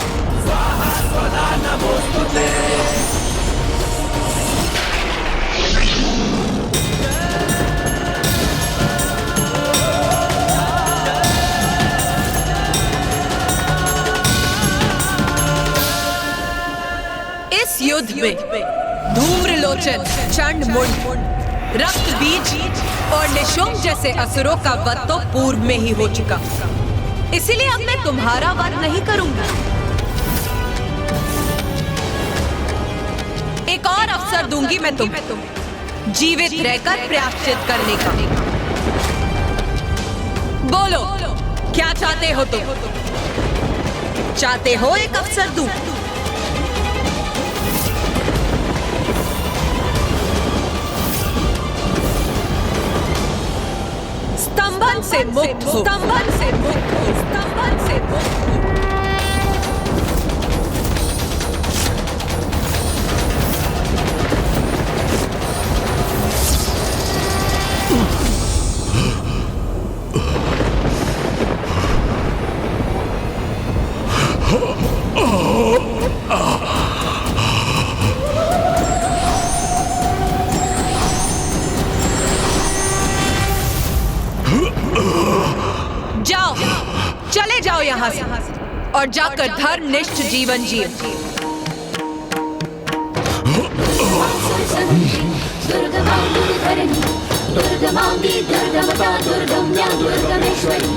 इस युद्ध में धूम्रलोचन, चंडमुंड, रक्त बीज और निशुंभ जैसे असुरों का वध तो पूर्व में ही हो चुका, इसीलिए अब मैं तुम्हारा वध नहीं करूंगा। एक और अवसर दूंगी मैं तुम्हें जीवित रहकर प्रायश्चित करने का। बोलो, क्या चाहते हो तुम? चाहते हो एक अवसर दूं? स्तंभन से मुक्त हो, स्तंभन से मुक्त हो, स्तंभन से मुक्त हो। जाओ, चले जाओ यहाँ से और जाकर धर्मनिष्ठ जीवन जिए। दुर्गमांगी दुर्गमता दुर्गम्या दुर्गमेश्वरी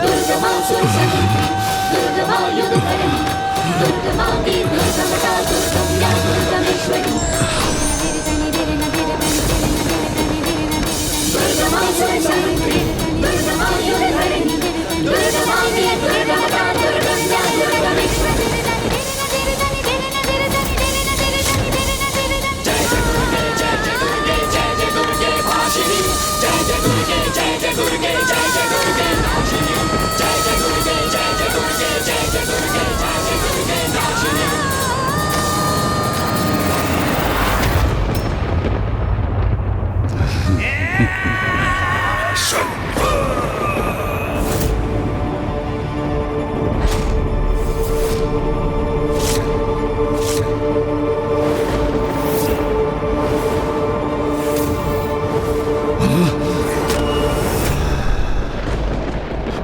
दुर्गमा सुरसती दुर्गमा युद्धकरणी दुर्गमांगी दुर्गमता दुर्गम्या दुर्गमेश्वरी दुर्गमा सुरसती दुर्गमा युद्धकरणी दुर्गमांगी दुर्गमता दुर्गम्या दुर्गमेश्वरी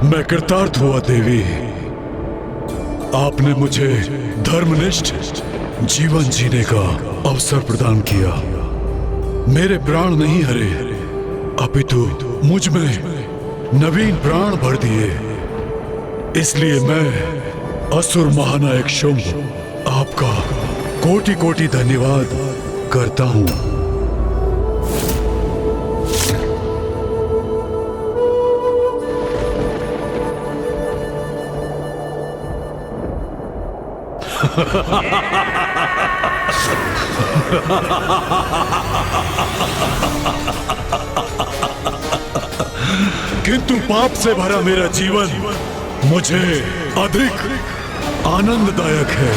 मैं कृतार्थ हुआ देवी। आपने मुझे धर्मनिष्ठ जीवन जीने का अवसर प्रदान किया। मेरे प्राण नहीं हरे, अपितु मुझ में नवीन प्राण भर दिए। इसलिए मैं असुर महानायक शुंभ आपका कोटि कोटि धन्यवाद करता हूं। किंतु पाप से भरा मेरा जीवन मुझे अधिक आनंददायक है।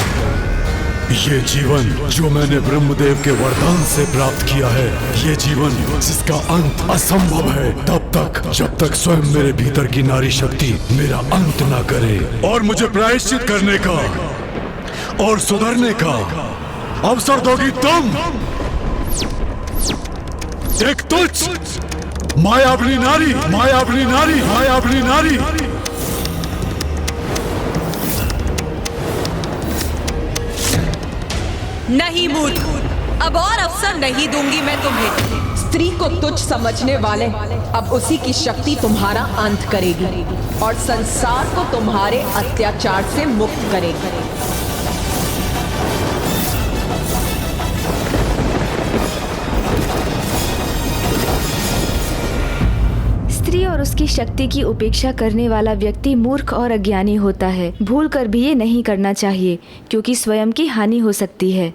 ये जीवन जो मैंने ब्रह्मदेव के वरदान से प्राप्त किया है, ये जीवन जिसका अंत असंभव है तब तक जब तक स्वयं मेरे भीतर की नारी शक्ति मेरा अंत ना करे और मुझे प्रायश्चित करने का और सुधरने का अवसर दोगी तुम। एक तुच्छ मायावनी नारी, मायावनी नारी, मायावनी नारी। नहीं मूर्ख, अब और अवसर नहीं दूंगी मैं तुम्हें। स्त्री को तुच्छ समझने वाले अब उसी की शक्ति तुम्हारा अंत करेगी और संसार को तुम्हारे अत्याचार से मुक्त करेगी। स्त्री और उसकी की शक्ति की उपेक्षा करने वाला व्यक्ति मूर्ख और अज्ञानी होता है। भूल कर भी ये नहीं करना चाहिए क्योंकि स्वयं की हानि हो सकती है।